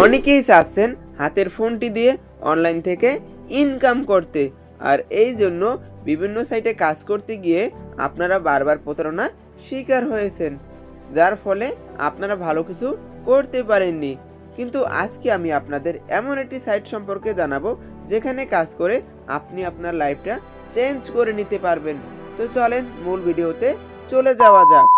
অনেকেই চাচ্ছেন হাতের ফোনটি দিয়ে অনলাইন থেকে ইনকাম করতে, আর এই জন্য বিভিন্ন সাইটে কাজ করতে গিয়ে আপনারা বারবার প্রতারণার শিকার হয়েছেন, যার ফলে আপনারা ভালো কিছু করতে পারেননি। কিন্তু আজকে আমি আপনাদের এমন একটি সাইট সম্পর্কে জানাবো যেখানে কাজ করে আপনি আপনার লাইফটা চেঞ্জ করে নিতে পারবেন। তো চলেন মূল ভিডিওতে চলে যাওয়া যাক।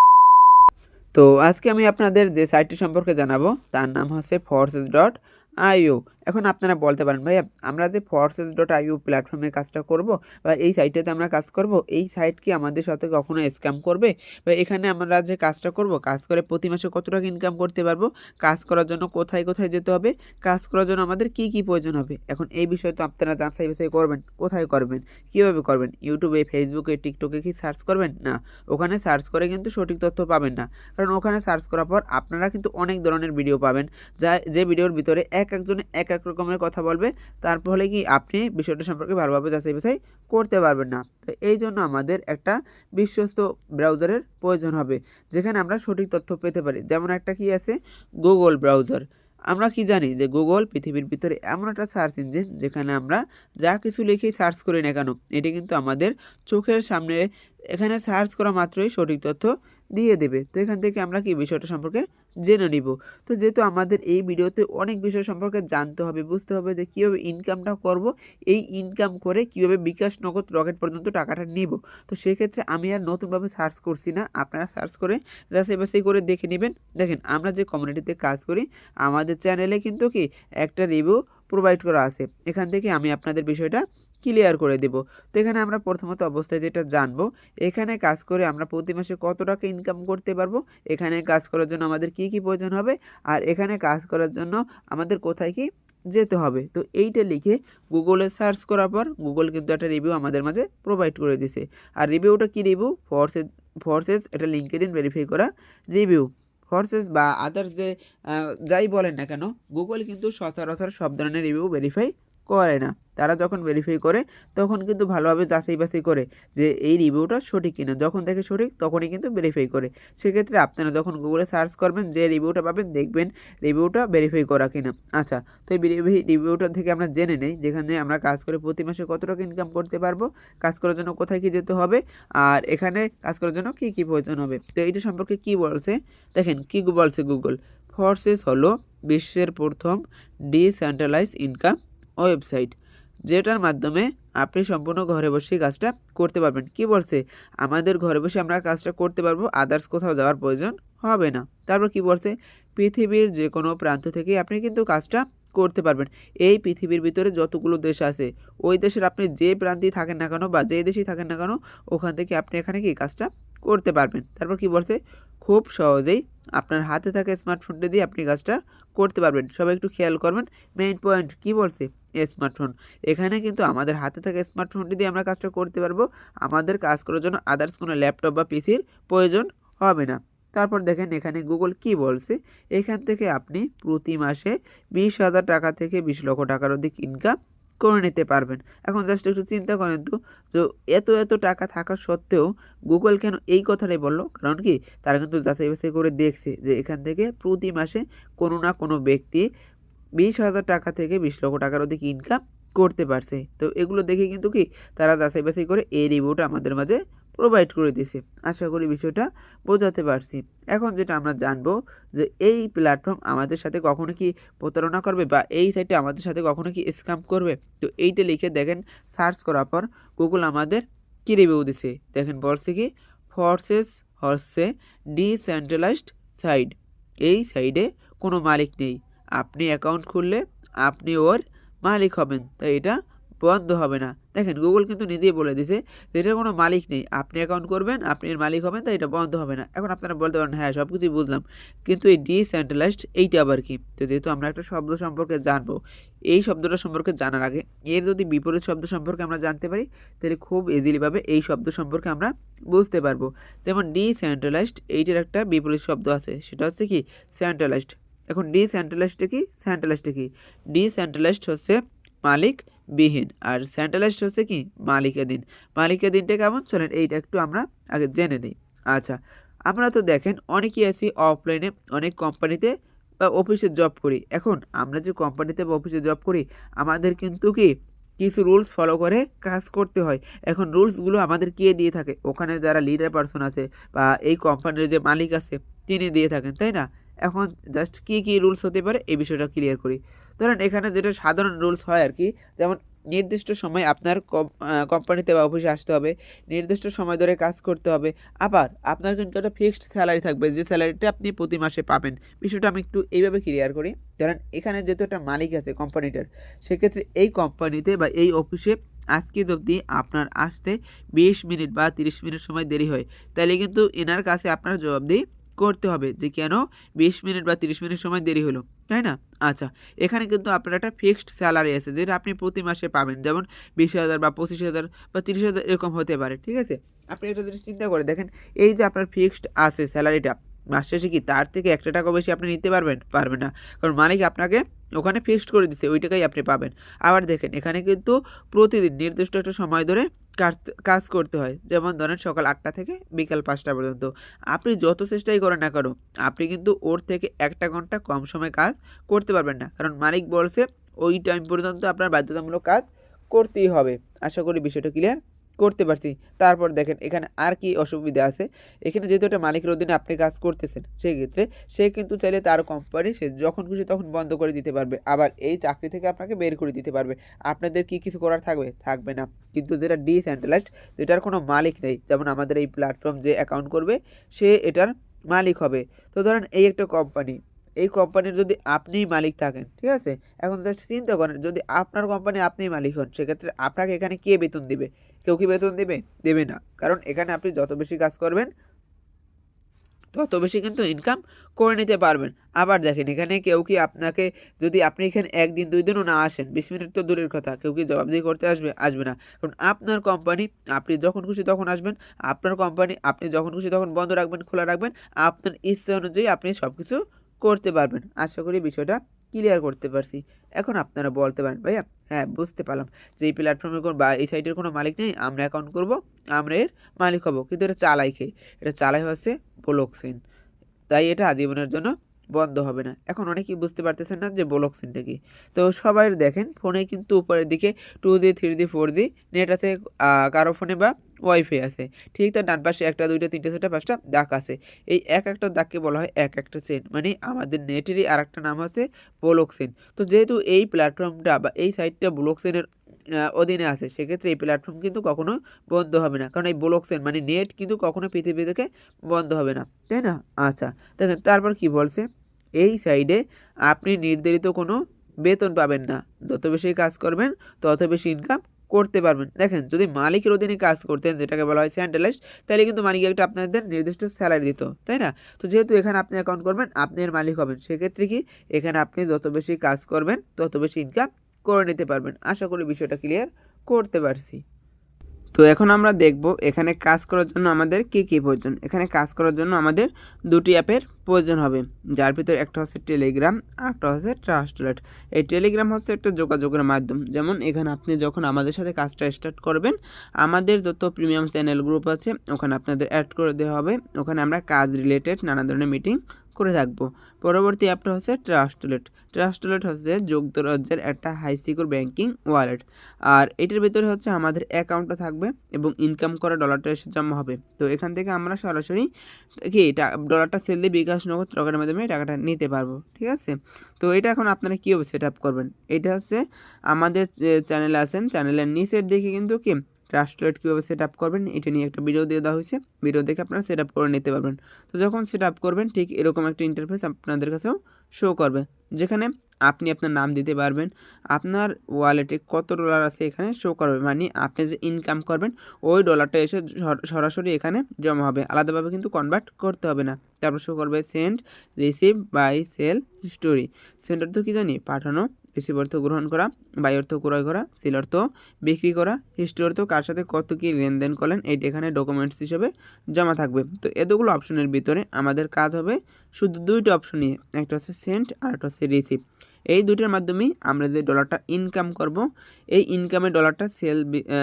তো আজকে আমি আপনাদের যে সাইটটি সম্পর্কে জানাবো তার নাম হচ্ছে forces.io। এখন আপনারা বলতে পারেন, ভাইয়া আমরা যে forces.io প্ল্যাটফর্মে কাজটা করব বা এই সাইটেতে আমরা কাজ করব, এই সাইট কি আমাদের সাথে কখনো স্ক্যাম করবে? বা এখানে আমরা যে কাজটা করব, কাজ করে প্রতি মাসে কত টাকা ইনকাম করতে পারবো, কাজ করার জন্য কোথায় কোথায় যেতে হবে, কাজ করার জন্য আমাদের কি কি প্রয়োজন হবে। এখন এই বিষয়ে তো আপনারা যাচাই বাছাই করবেন। কোথায় করবেন, কীভাবে করবেন? ইউটিউবে, ফেসবুকে, টিকটকে কি সার্চ করবেন? না, ওখানে সার্চ করে কিন্তু সঠিক তথ্য পাবেন না। কারণ ওখানে সার্চ করার পর আপনারা কিন্তু অনেক ধরনের ভিডিও পাবেন, যে ভিডিওর ভিতরে একজনে এক এক রকমের কথা বলবে, তার ফলে কি আপনি বিষয়টা সম্পর্কে ভালোভাবে যাচাই বাছাই করতে পারবেন না। তো এই জন্য আমাদের একটা বিশ্বস্ত ব্রাউজারের প্রয়োজন হবে, যেখানে আমরা সঠিক তথ্য পেতে পারি। যেমন একটা কি আছে, গুগল ব্রাউজার। আমরা কি জানি যে গুগল পৃথিবীর ভিতরে এমন একটা সার্চ ইঞ্জিন যেখানে আমরা যা কিছু লিখেই সার্চ করি না কেন, এটি কিন্তু আমাদের চোখের সামনে এখানে সার্চ করা মাত্রই সঠিক তথ্য দিয়ে দেবে। তো এখান থেকে আমরা কি বিষয়টা সম্পর্কে জেনে নিব। তো যেহেতু আমাদের এই ভিডিওতে অনেক বিষয় সম্পর্কে জানতে হবে, বুঝতে হবে যে কীভাবে ইনকামটা করব, এই ইনকাম করে কীভাবে বিকাশ, নগদ, রকেট পর্যন্ত টাকাটা নিব। তো সেক্ষেত্রে আমি আর নতুনভাবে সার্চ করছি না, আপনারা সার্চ করে যাচাই বাছাই করে দেখে নেবেন। দেখেন, আমরা যে কমিউনিটিতে কাজ করি, আমাদের চ্যানেলে কিন্তু কি একটা রিভিউ প্রোভাইড করা আছে। এখান থেকে আমি আপনাদের বিষয়টা ক্লিয়ার করে দেব। তো এখানে আমরা প্রথমত অবস্থায় যেটা জানবো, এখানে কাজ করে আমরা প্রতি মাসে কত টাকা ইনকাম করতে পারবো, এখানে কাজ করার জন্য আমাদের কি কি প্রয়োজন হবে, আর এখানে কাজ করার জন্য আমাদের কোথায় কি যেতে হবে। তো এইটা লিখে গুগলে সার্চ করার পর গুগল কিন্তু একটা রিভিউ আমাদের মাঝে প্রোভাইড করে দিছে। আর রিভিউটা কি রিভিউ? ফোর্সেস এটা লিঙ্কডইন ভেরিফাই করা রিভিউ। ফোর্সেস বা আদার্স যে যাই বলেন না কেন, গুগল কিন্তু সচরাচর সব ধরনের রিভিউ ভেরিফাই করে না। তারা যখন ভেরিফাই করে তখন কিন্তু ভালোভাবে যাচাই বাছাই করে যে এই রিভিউটা সঠিক কিনা। যখন দেখে সঠিক তখনই কিন্তু ভেরিফাই করে। সেক্ষেত্রে আপনারা যখন গুগলে সার্চ করবেন, যে রিভিউটা পাবেন দেখবেন রিভিউটা ভেরিফাই করা কিনা। আচ্ছা, তো এই রিভিউটা থেকে আমরা জেনে নেই যেখানে আমরা কাজ করে প্রতি মাসে কত টাকা ইনকাম করতে পারবো, কাজ করার জন্য কোথায় কী যেতে হবে, আর এখানে কাজ করার জন্য কী কী প্রয়োজন হবে। তো এইটা সম্পর্কে কী বলছে দেখেন, কী বলছে গুগল। ফোর্সেস হলো বিশ্বের প্রথম ডিসেন্ট্রালাইজ ইনকাম ওয়েবসাইট, যেটার মাধ্যমে আপনি সম্পূর্ণ ঘরে বসে কাজটা করতে পারবেন। কি বলছে? আমাদের ঘরে বসে আমরা কাজটা করতে পারবো, আদার্স কোথাও যাওয়ার প্রয়োজন হবে না। তারপর কি বলছে? পৃথিবীর যে কোনো প্রান্ত থেকে আপনি কিন্তু কাজটা করতে পারবেন। এই পৃথিবীর ভিতরে যতগুলো দেশ আছে, ওই দেশের আপনি যে প্রান্তেই থাকেন না কেন বা যে দেশেই থাকেন না কেন, ওখান থেকে আপনি এখানে কি কাজটা করতে পারবেন। তারপর কি বলছে? খুব সহজেই আপনার হাতে থাকা স্মার্টফোনটা দিয়ে আপনি কাজটা করতে পারবেন। সবাই একটু খেয়াল করবেন, মেইন পয়েন্ট কি বলছে? স্মার্টফোন। এখানে কিন্তু আমাদের হাতে থাকা স্মার্টফোনটি দিয়ে আমরা কাজটা করতে পারবো। আমাদের কাজ করার জন্য আদার্স কোনো ল্যাপটপ বা পিসির প্রয়োজন হবে না। তারপর দেখেন এখানে গুগল কি বলছে, এখান থেকে আপনি প্রতি মাসে 20,000 টাকা থেকে 20 লক্ষ টাকার অধিক ইনকাম করে নিতে পারবেন। এখন জাস্ট একটু চিন্তা করেন তো, যে এত টাকা থাকা সত্ত্বেও গুগল কেন এই কথাটাই বললো? কারণ কি, তারা কিন্তু যাচাই বাছাই করে দেখছে যে এখান থেকে প্রতি মাসে কোনো না কোনো ব্যক্তি 20,000 টাকা থেকে 20 লক্ষ টাকার অধিক ইনকাম করতে পারছে। তো এগুলো দেখে কিন্তু কি তারা যাচাই বাছাই করে এই রিভিউটা আমাদের মাঝে প্রোভাইড করে দিয়েছে। আশা করি বিষয়টা বোঝাতে পারছি। এখন যেটা আমরা জানবো যে এই প্ল্যাটফর্ম আমাদের সাথে কখনো কি প্রতারণা করবে বা এই সাইটে আমাদের সাথে কখনো কি স্ক্যাম করবে। তো এইটা লিখে দেখেন, সার্চ করার পর গুগল আমাদের কি রিভিউ দিছে দেখেন। বলছে কি, ফোর্সেস হচ্ছে ডিসেন্ট্রালাইজড সাইট। এই সাইডে কোনো মালিক নেই। আপনি অ্যাকাউন্ট খুললে আপনি ওর মালিক হবেন, তাই এটা বন্ধ হবে না। দেখেন গুগল কিন্তু নিজেই বলে দিছে যে এটার কোনো মালিক নেই, আপনি অ্যাকাউন্ট করবেন, আপনি এর মালিক হবেন, তাই এটা বন্ধ হবে না। এখন আপনারা বলতে পারেন, হ্যাঁ সব কিছুই বুঝলাম, কিন্তু এই ডিসেন্ট্রালাইজড এইটা আবার কি? তো যেহেতু আমরা একটা শব্দ সম্পর্কে জানবো, এই শব্দটা সম্পর্কে জানার আগে এর যদি বিপরীত শব্দ সম্পর্কে আমরা জানতে পারি, তাহলে খুব ইজিলিভাবে এই শব্দ সম্পর্কে আমরা বুঝতে পারবো। যেমন ডিসেন্ট্রালাইজড, এইটার একটা বিপরীত শব্দ আছে, সেটা হচ্ছে কি সেন্ট্রালাইজড। এখন ডিসেন্ট্রালাইজড কি, সেন্ট্রালাইজড কি? ডিসেন্ট্রালাইজড হচ্ছে মালিকবিহীন, আর সেন্ট্রালাইজড হচ্ছে কি মালিকাধীন। মালিকাধীনটা কেমন, চলেন এইটা একটু আমরা আগে জেনে নিই। আচ্ছা, আমরা তো দেখেন অনেকেই আছি অফলাইনে অনেক কোম্পানিতে বা অফিসে জব করি, এখন আমরা যে কোম্পানিতে বা অফিসে জব করি আমাদের কিন্তু কিছু রুলস ফলো করে কাজ করতে হয়। এখন রুলসগুলো আমাদের কে দিয়ে থাকে? ওখানে যারা লিডার পারসন আছে বা এই কোম্পানির যে মালিক আছে তিনি দিয়ে থাকেন, তাই না? এখন জাস্ট কী রুলস হতে পারে এই বিষয়টা ক্লিয়ার করি। ধরেন এখানে যেটা সাধারণ রুলস হয় আর কি, যেমন নির্দিষ্ট সময় আপনার কোম্পানিতে বা অফিসে আসতে হবে, নির্দিষ্ট সময় ধরে কাজ করতে হবে। আবার আপনার কিন্তু একটা ফিক্সড স্যালারি থাকবে, যে স্যালারিটা আপনি প্রতি মাসে পাবেন। বিষয়টা আমি একটু এইভাবে ক্লিয়ার করি। ধরেন এখানে যেহেতু একটা মালিক আছে কোম্পানিটার, সেক্ষেত্রে এই কোম্পানিতে বা এই অফিসে আজকে যদি আপনার আসতে 20 মিনিট বা 30 মিনিট সময় দেরি হয়, তাহলে কিন্তু এনার কাছে আপনার জবাবদিহি করতে হবে যে কেন 20 মিনিট বা 30 মিনিট সময় দেরি হলো, তাই না? আচ্ছা, এখানে কিন্তু আপনার একটা ফিক্সড স্যালারি আছে যেটা আপনি প্রতি মাসে পাবেন, যেমন 20,000 বা 25,000 বা 30,000 এরকম হতে পারে, ঠিক আছে? আপনি একটা জিনিস চিন্তা করে দেখেন, এই যে আপনার ফিক্সড আছে স্যালারিটা, মাস শেষে কি তার থেকে 1 টাকাও বেশি আপনি নিতে পারবেন? পারবেন না। কারণ মালিক আপনাকে ওখানে ফিক্সড করে দিচ্ছে, ওই টাকাই আপনি পাবেন। আবার দেখেন এখানে কিন্তু প্রতিদিন নির্দিষ্ট একটা সময় ধরে কাজ করতে হয়। যেমন ধরেন সকাল 8টা থেকে বিকাল 5টা পর্যন্ত। আপনি যত চেষ্টাই করেন না কেন, আপনি কিন্তু ওর থেকে 1টা ঘন্টা কম সময়ে কাজ করতে পারবেন না। কারণ মালিক বলছে ওই টাইম পর্যন্ত আপনার বাধ্যতামূলক কাজ করতেই হবে। আশা করি বিষয়টা ক্লিয়ার করতে পারছি। তারপর দেখেন এখানে আর কি অসুবিধা আছে। এখানে যেহেতু একটা মালিকের অধীনে আপনি কাজ করতেছেন, সেক্ষেত্রে সে কিন্তু চাইলে তার কোম্পানি সে যখন খুশি তখন বন্ধ করে দিতে পারবে। আবার এই চাকরি থেকে আপনাকে বের করে দিতে পারবে। আপনাদের কি কিছু করার থাকবে? থাকবে না। কিন্তু যেটা ডিসেন্ট্রালাইজড, যেটার কোনো মালিক নেই, যেমন আমাদের এই প্ল্যাটফর্ম যে অ্যাকাউন্ট করবে সে এটার মালিক হবে। তো ধরেন এই একটা কোম্পানি, এই কোম্পানির যদি আপনিই মালিক থাকেন, ঠিক আছে? এখন জাস্ট চিন্তা করেন যদি আপনার কোম্পানি আপনিই মালিক হন, সেক্ষেত্রে আপনাকে এখানে কে বেতন দিবে? কেউ কি বেতন দেবে? দেবে না। কারণ এখানে আপনি যত বেশি কাজ করবেন তত বেশি কিন্তু ইনকাম করে নিতে পারবেন। আবার দেখেন এখানে কেউ কি আপনাকে, যদি আপনি এখানে 1 দিন 2 দিনও না আসেন, 20 মিনিট তো দূরের কথা, কেউ কি জবাবদিহি করতে আসবে? আসবে না। কারণ আপনার কোম্পানি, আপনি যখন খুশি তখন আসবেন। আপনার কোম্পানি, আপনি যখন খুশি তখন বন্ধ রাখবেন, খোলা রাখবেন। আপনার ইচ্ছা অনুযায়ী আপনি সবকিছু করতে পারবেন। আশা করি বিষয়টা ক্লিয়ার করতে পারছি। এখন আপনারা বলতে পারেন, ভাইয়া হ্যাঁ বুঝতে পারলাম যে এই প্ল্যাটফর্মের বা এই সাইটের কোনো মালিক নেই, আমরা অ্যাকাউন্ট করব, আমরা এর মালিক হব। কিন্তু এটা চালাই কে? এটা চালাই হচ্ছে ব্লকচেইন। তাই এটা আজীবনের জন্য বন্ধ হবে না। এখন অনেকেই বুঝতে পারতেছেন না যে ব্লকচেইনটা কি। তো সবাই দেখেন ফোনে কিন্তু উপরের দিকে 2G 3G 4G নেট আছে, কারো ফোনে বা ওয়াইফাই আছে। ঠিক তার ডান পাশে 1টা 2টা 3টে 4টা 5টা দাগ আছে। এই এক একটা দাগকে বলা হয় এক একটা চেইন। মানে আমাদের নেটেরই আরেকটা নাম আছে ব্লকচেইন। তো যেহেতু এই প্ল্যাটফর্মটা বা এই সাইটটা ব্লকচেইনের অধীনে আছে, সেক্ষেত্রে এই প্ল্যাটফর্ম কিন্তু কখনো বন্ধ হবে না। কারণ এই ব্লকচেইন মানে নেট কিন্তু কখনো পৃথিবী থেকে বন্ধ হবে না, তাই না? আচ্ছা, দেখেন তারপর কি বলছে, এই সাইডে আপনি নির্ধারিত কোনো বেতন পাবেন না। যত বেশি কাজ করবেন তত বেশি ইনকাম করতে পারবেন। দেখেন যদি মালিকের অধীনে কাজ করতেন, যেটাকে বলা হয় সেন্ট্রালাইজড, তাহলে কিন্তু মালিক একটা আপনাদের নির্দিষ্ট স্যালারি দিত, তাই না? তো যেহেতু এখানে আপনি অ্যাকাউন্ট করবেন, আপনি এর মালিক হবেন, সেক্ষেত্রে কি এখানে আপনি যত বেশি কাজ করবেন তত বেশি ইনকাম করে নিতে পারবেন। আশা করি বিষয়টা ক্লিয়ার করতে পারছি। তো এখন আমরা দেখব এখানে কাজ করার জন্য আমাদের কী প্রয়োজন। এখানে কাজ করার জন্য আমাদের 2টি অ্যাপের প্রয়োজন হবে, যার ভিতরে একটা হচ্ছে টেলিগ্রাম আর একটা হচ্ছে ট্রাস্টলেট। এই টেলিগ্রাম হচ্ছে একটা যোগাযোগের মাধ্যম। যেমন এখানে আপনি যখন আমাদের সাথে কাজটা স্টার্ট করবেন, আমাদের যত প্রিমিয়াম চ্যানেল গ্রুপ আছে ওখানে আপনাদের অ্যাড করে দেওয়া হবে। ওখানে আমরা কাজ রিলেটেড নানা ধরনের মিটিং করে থাকবো। পরবর্তী অ্যাপটা হচ্ছে ট্রাস্টলেট। ট্রাস্টলেট হচ্ছে যুক্তরাজ্যের একটা হাই সিকিউর ব্যাংকিং ওয়ালেট। আর এটার ভিতরে হচ্ছে আমাদের অ্যাকাউন্টটা থাকবে এবং ইনকাম করা ডলারটা এসে জমা হবে। তো এখান থেকে আমরা সরাসরি ডলারটা সেল দিয়ে বিকাশ নগদ রকেটের মাধ্যমে টাকাটা নিতে পারবো, ঠিক আছে? তো এটা এখন আপনারা কীভাবে সেট আপ করবেন, এটা হচ্ছে আমাদের চ্যানেলে আছেন, চ্যানেলের নিচের দিকে কিন্তু ট্রাস্টলেট কীভাবে সেট আপ করবেন এটা নিয়ে একটা ভিডিও দিয়ে দেওয়া হয়েছে। ভিডিও দেখে আপনারা সেট আপ করে নিতে পারবেন। তো যখন সেট আপ করবেন ঠিক এরকম একটা ইন্টারফেস আপনাদের কাছেও শো করবে, যেখানে আপনি আপনার নাম দিতে পারবেন, আপনার ওয়ালেটে কত ডলার আছে এখানে শো করবে। মানে আপনি যে ইনকাম করবেন ওই ডলারটা এসে সরাসরি এখানে জমা হবে, আলাদাভাবে কিন্তু কনভার্ট করতে হবে না। তারপর শো করবে send, receive, buy, sell, history. Send অর্থ কী জানি? পাঠানো। রিসিভ অর্থ গ্রহণ করা, বাই অর্থ ক্রয় করা, সেল অর্থ বিক্রি করা, হিস্টোরি অর্থ কার সাথে কত কী লেনদেন করলেন এইটা এখানে ডকুমেন্টস হিসেবে জমা থাকবে। তো এতগুলো অপশনের ভিতরে আমাদের কাজ হবে শুধু 2টি অপশন নিয়ে, একটা হচ্ছে সেন্ড আর একটা হচ্ছে রিসিভ। এই দুইটার মাধ্যমেই আমরা যে ডলারটা ইনকাম করব, এই ইনকামের ডলারটা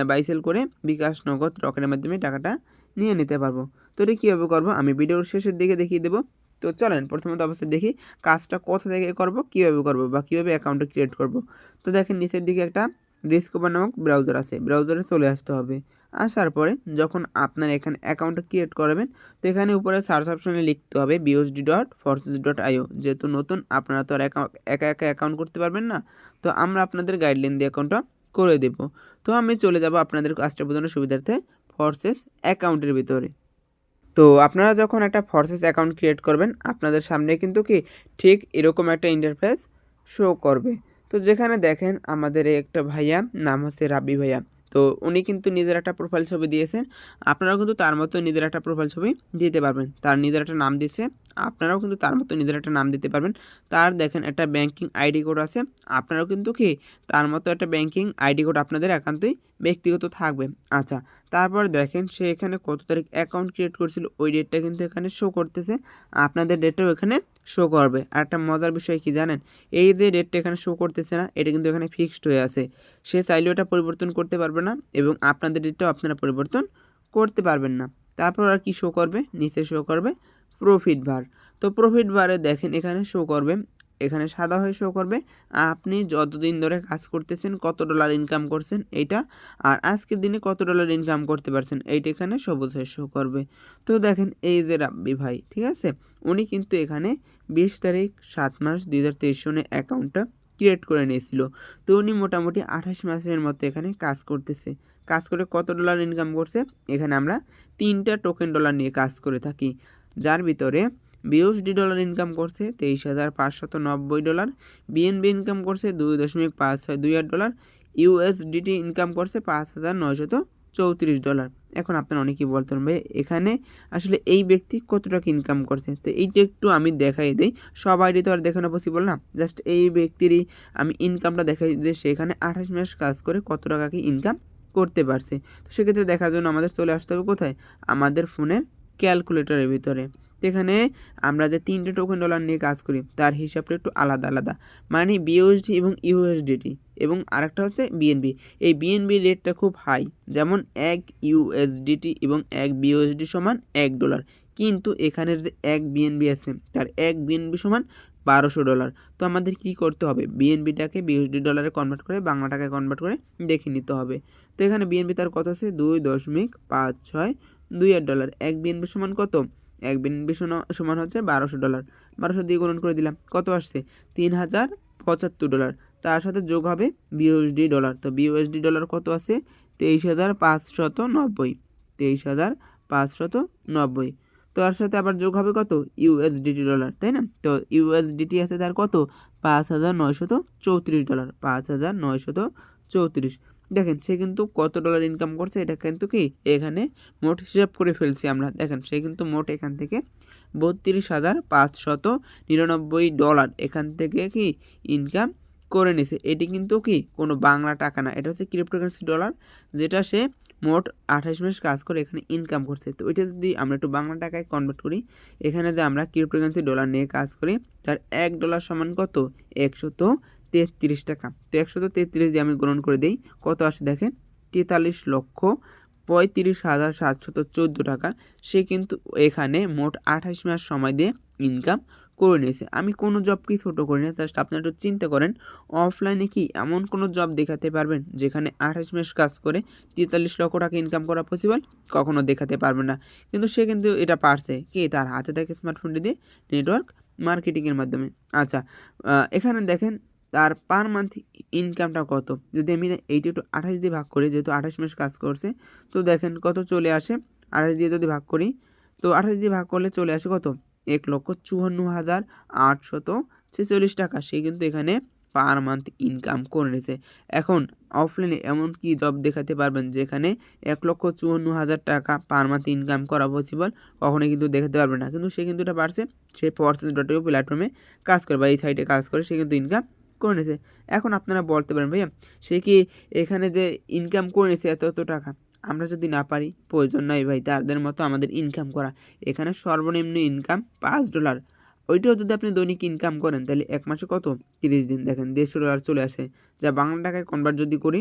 বাই সেল করে বিকাশ নগদ রকেটের মাধ্যমে টাকাটা নিয়ে নিতে পারবো। তো এটা কীভাবে করবো আমি ভিডিওর শেষের দিকে দেখিয়ে দেবো। তো চলেন প্রথমত অবশ্যই দেখি কাজটা কোথা থেকে করব, কীভাবে করব বা কীভাবে অ্যাকাউন্টটা ক্রিয়েট করব। তো দেখেন নিচের দিকে একটা ডিসকভার নামক ব্রাউজার আছে, ব্রাউজারে চলে আসতে হবে। আসার পরে যখন আপনার এখানে অ্যাকাউন্টটা ক্রিয়েট করবেন, তো এখানে উপরে সার্চ অপশনে লিখতে হবে BOSD.Forces.io। যেহেতু নতুন আপনারা তো আর একা একা অ্যাকাউন্ট করতে পারবেন না, তো আমরা আপনাদের গাইডলাইন দিয়ে অ্যাকাউন্টটা করে দেব। তো আমি চলে যাব আপনাদের কাজটা বোঝানোর সুবিধার্থে ফোর্সেস অ্যাকাউন্টের ভিতরে। তো আপনারা যখন একটা ফোর্সেস অ্যাকাউন্ট ক্রিয়েট করবেন, আপনাদের সামনে কিন্তু কি ঠিক এরকম একটা ইন্টারফেস শো করবে। তো যেখানে দেখেন আমাদের এই একটা ভাইয়া নাম হচ্ছে রাব্বি ভাইয়া। তো উনি কিন্তু নিজের একটা প্রোফাইল ছবি দিয়েছেন, আপনারাও কিন্তু তার মতো নিজের একটা প্রোফাইল ছবি দিতে পারবেন। তার নিজের একটা নাম দিয়েছে, আপনারাও কিন্তু তার মতো নিজের একটা নাম দিতে পারবেন। তার দেখেন একটা ব্যাংকিং আইডি কোড আছে, আপনারাও কিন্তু কি তার মতো একটা ব্যাংকিং আইডি কোড আপনাদের একান্তই ব্যক্তিগত থাকবে। আচ্ছা, তারপর দেখেন সে এখানে কত তারিখ অ্যাকাউন্ট ক্রিয়েট করছিল ওই ডেটটা কিন্তু এখানে শো করতেছে, আপনাদের ডেটটাও এখানে শো করবে। আর একটা মজার বিষয় কি জানেন, এই যে ডেটটা এখানে শো করতেছে না, এটা কিন্তু এখানে ফিক্সড হয়ে আছে, সে চাইলেও এটা পরিবর্তন করতে পারবে না এবং আপনাদের ডেটটাও আপনারা পরিবর্তন করতে পারবেন না। তারপর আর কি শো করবে, নিচে শো করবে প্রফিট বার। তো প্রফিট বারে দেখেন এখানে শো করবে, এখানে সাদা হয়ে শো করবে আপনি যতদিন ধরে কাজ করতেছেন, কত ডলার ইনকাম করছেন এইটা, আর আজকের দিনে কত ডলার ইনকাম করতে পারছেন এইটা এখানে সবুজ হয়ে শো করবে। তো দেখেন এই যে রাব্বি ভাই, ঠিক আছে, উনি কিন্তু এখানে 20 তারিখ 7 মাস 2023 সনে অ্যাকাউন্টটা ক্রিয়েট করে নিয়েছিল। তো উনি মোটামুটি 28 মাসের মতো এখানে কাজ করতেছে। কাজ করে কত ডলার ইনকাম করছে, এখানে আমরা 3টা টোকেন ডলার নিয়ে কাজ করে থাকি, যার ভিতরে BUSD ইনকাম করছে $23,590, BNB ইনকাম করছে $2.528, USDT ইনকাম করছে $5,934। এখন আপনারা অনেকেই বলতেন ভাই এখানে আসলে এই ব্যক্তি কত টাকা ইনকাম করছে, তো এইটা একটু আমি দেখাই দিই। সব আইডি তো আর দেখানো পসিবল না, জাস্ট এই ব্যক্তিরই আমি ইনকামটা দেখাই যে সেখানে 28 মাস কাজ করে কত টাকা কি ইনকাম করতে পারছে। তো সেক্ষেত্রে দেখার জন্য আমাদের চলে আসতে হবে কোথায়, আমাদের ফোনের ক্যালকুলেটরের ভিতরে। তো এখানে আমরা যে 3টে টোকেন ডলার নিয়ে কাজ করি তার হিসাবটা একটু আলাদা আলাদা, মানে BUSD এবং USDT এবং আরেকটা হচ্ছে BNB। এই BNB রেটটা খুব হাই, যেমন 1 USDT এবং 1 BUSD সমান $1, কিন্তু এখানের যে 1 BNB আছে তার 1 BNB সমান $1200। তো আমাদের কি করতে হবে, BNBটাকে BUSD ডলারে কনভার্ট করে বাংলা টাকায় কনভার্ট করে দেখে নিতে হবে। তো এখানে BNB তার কত আছে, $2.562। 1 BNB সমান কত, 1 BNB সমান হচ্ছে $1200, 1200 দিয়ে গুণন করে দিলাম, কত আসছে $3075। তার সাথে যোগ হবে BUSD ডলার। তো BUSD ডলার কত আছে, 23,590, 23,590। তো তার সাথে আবার যোগ হবে কত, USDT ডলার, তাই না? তো USDT আছে তার কত, $5,934, 5,934। দেখেন সে কিন্তু কত ডলার ইনকাম করছে, এটা কিন্তু কি এখানে মোট হিসাব করে ফেলছি আমরা। দেখেন সে কিন্তু মোট এখান থেকে $32,599 এখান থেকে কি ইনকাম করে নিছে। এটি কিন্তু কি কোনো বাংলা টাকা না, এটা হচ্ছে ক্রিপ্টোকারেন্সি ডলার, যেটা সে মোট 28 মাস কাজ করে এখানে ইনকাম করছে। তো এটা যদি আমরা একটু বাংলা টাকায় কনভার্ট করি, এখানে যে আমরা ক্রিপ্টোকারেন্সি ডলার নিয়ে কাজ করি তার $1 সমান কত, 133 টাকা। তো 133 দিয়ে আমি গ্রহণ করে দিই, কত আসে দেখেন 43,35,714 টাকা। সে কিন্তু এখানে মোট 28 মাস সময় দিয়ে ইনকাম করে নিয়েছে। আমি কোনো জবকেই ছোটো করি না, জাস্ট আপনারা একটু চিন্তা করেন অফলাইনে কি এমন কোনো জব দেখাতে পারবেন যেখানে 28 মাস কাজ করে 43 লক্ষ টাকা ইনকাম করা পসিবল, কখনো দেখাতে পারবেন না। কিন্তু সে কিন্তু এটা পারছে, কি তার হাতে থাকে স্মার্টফোনটি দিয়ে নেটওয়ার্ক মার্কেটিংয়ের মাধ্যমে। আচ্ছা, এখানে দেখেন তার পার মান্থ ইনকামটা কত, যদি আমি এইটা একটু 28 দিয়ে ভাগ করি, যেহেতু 28 মাস কাজ করছে, তো দেখেন কত চলে আসে, 28 দিয়ে যদি ভাগ করি, তো 28 দিয়ে ভাগ করলে চলে আসে কত, 1,54,846 টাকা। সে কিন্তু এখানে পার মান্থ ইনকাম করে নিয়েছে। এখন অফলাইনে এমন কি জব দেখাতে পারবেন যেখানে 1,54,000 টাকা পার মান্থ ইনকাম করা পসিবল, কখনোই কিন্তু দেখাতে পারবেন না। কিন্তু সে কিন্তু এটা পারছে, সে Forces.io প্ল্যাটফর্মে কাজ করে বা এই সাইটে কাজ করে সে কিন্তু ইনকাম করে নিয়েছে। এখন আপনারা বলতে পারেন ভাইয়া সে কি এখানে যে ইনকাম করে নিয়েছে এত এত টাকা, আমরা যদি না পারি প্রয়োজন নাই ভাই তাদের মতো আমাদের ইনকাম করা। এখানে সর্বনিম্ন ইনকাম $5, ওইটাও যদি আপনি দৈনিক ইনকাম করেন তাহলে এক মাসে কত, 30 দিন দেখেন $150 চলে আসে, যা বাংলা টাকায় কনভার্ট যদি করি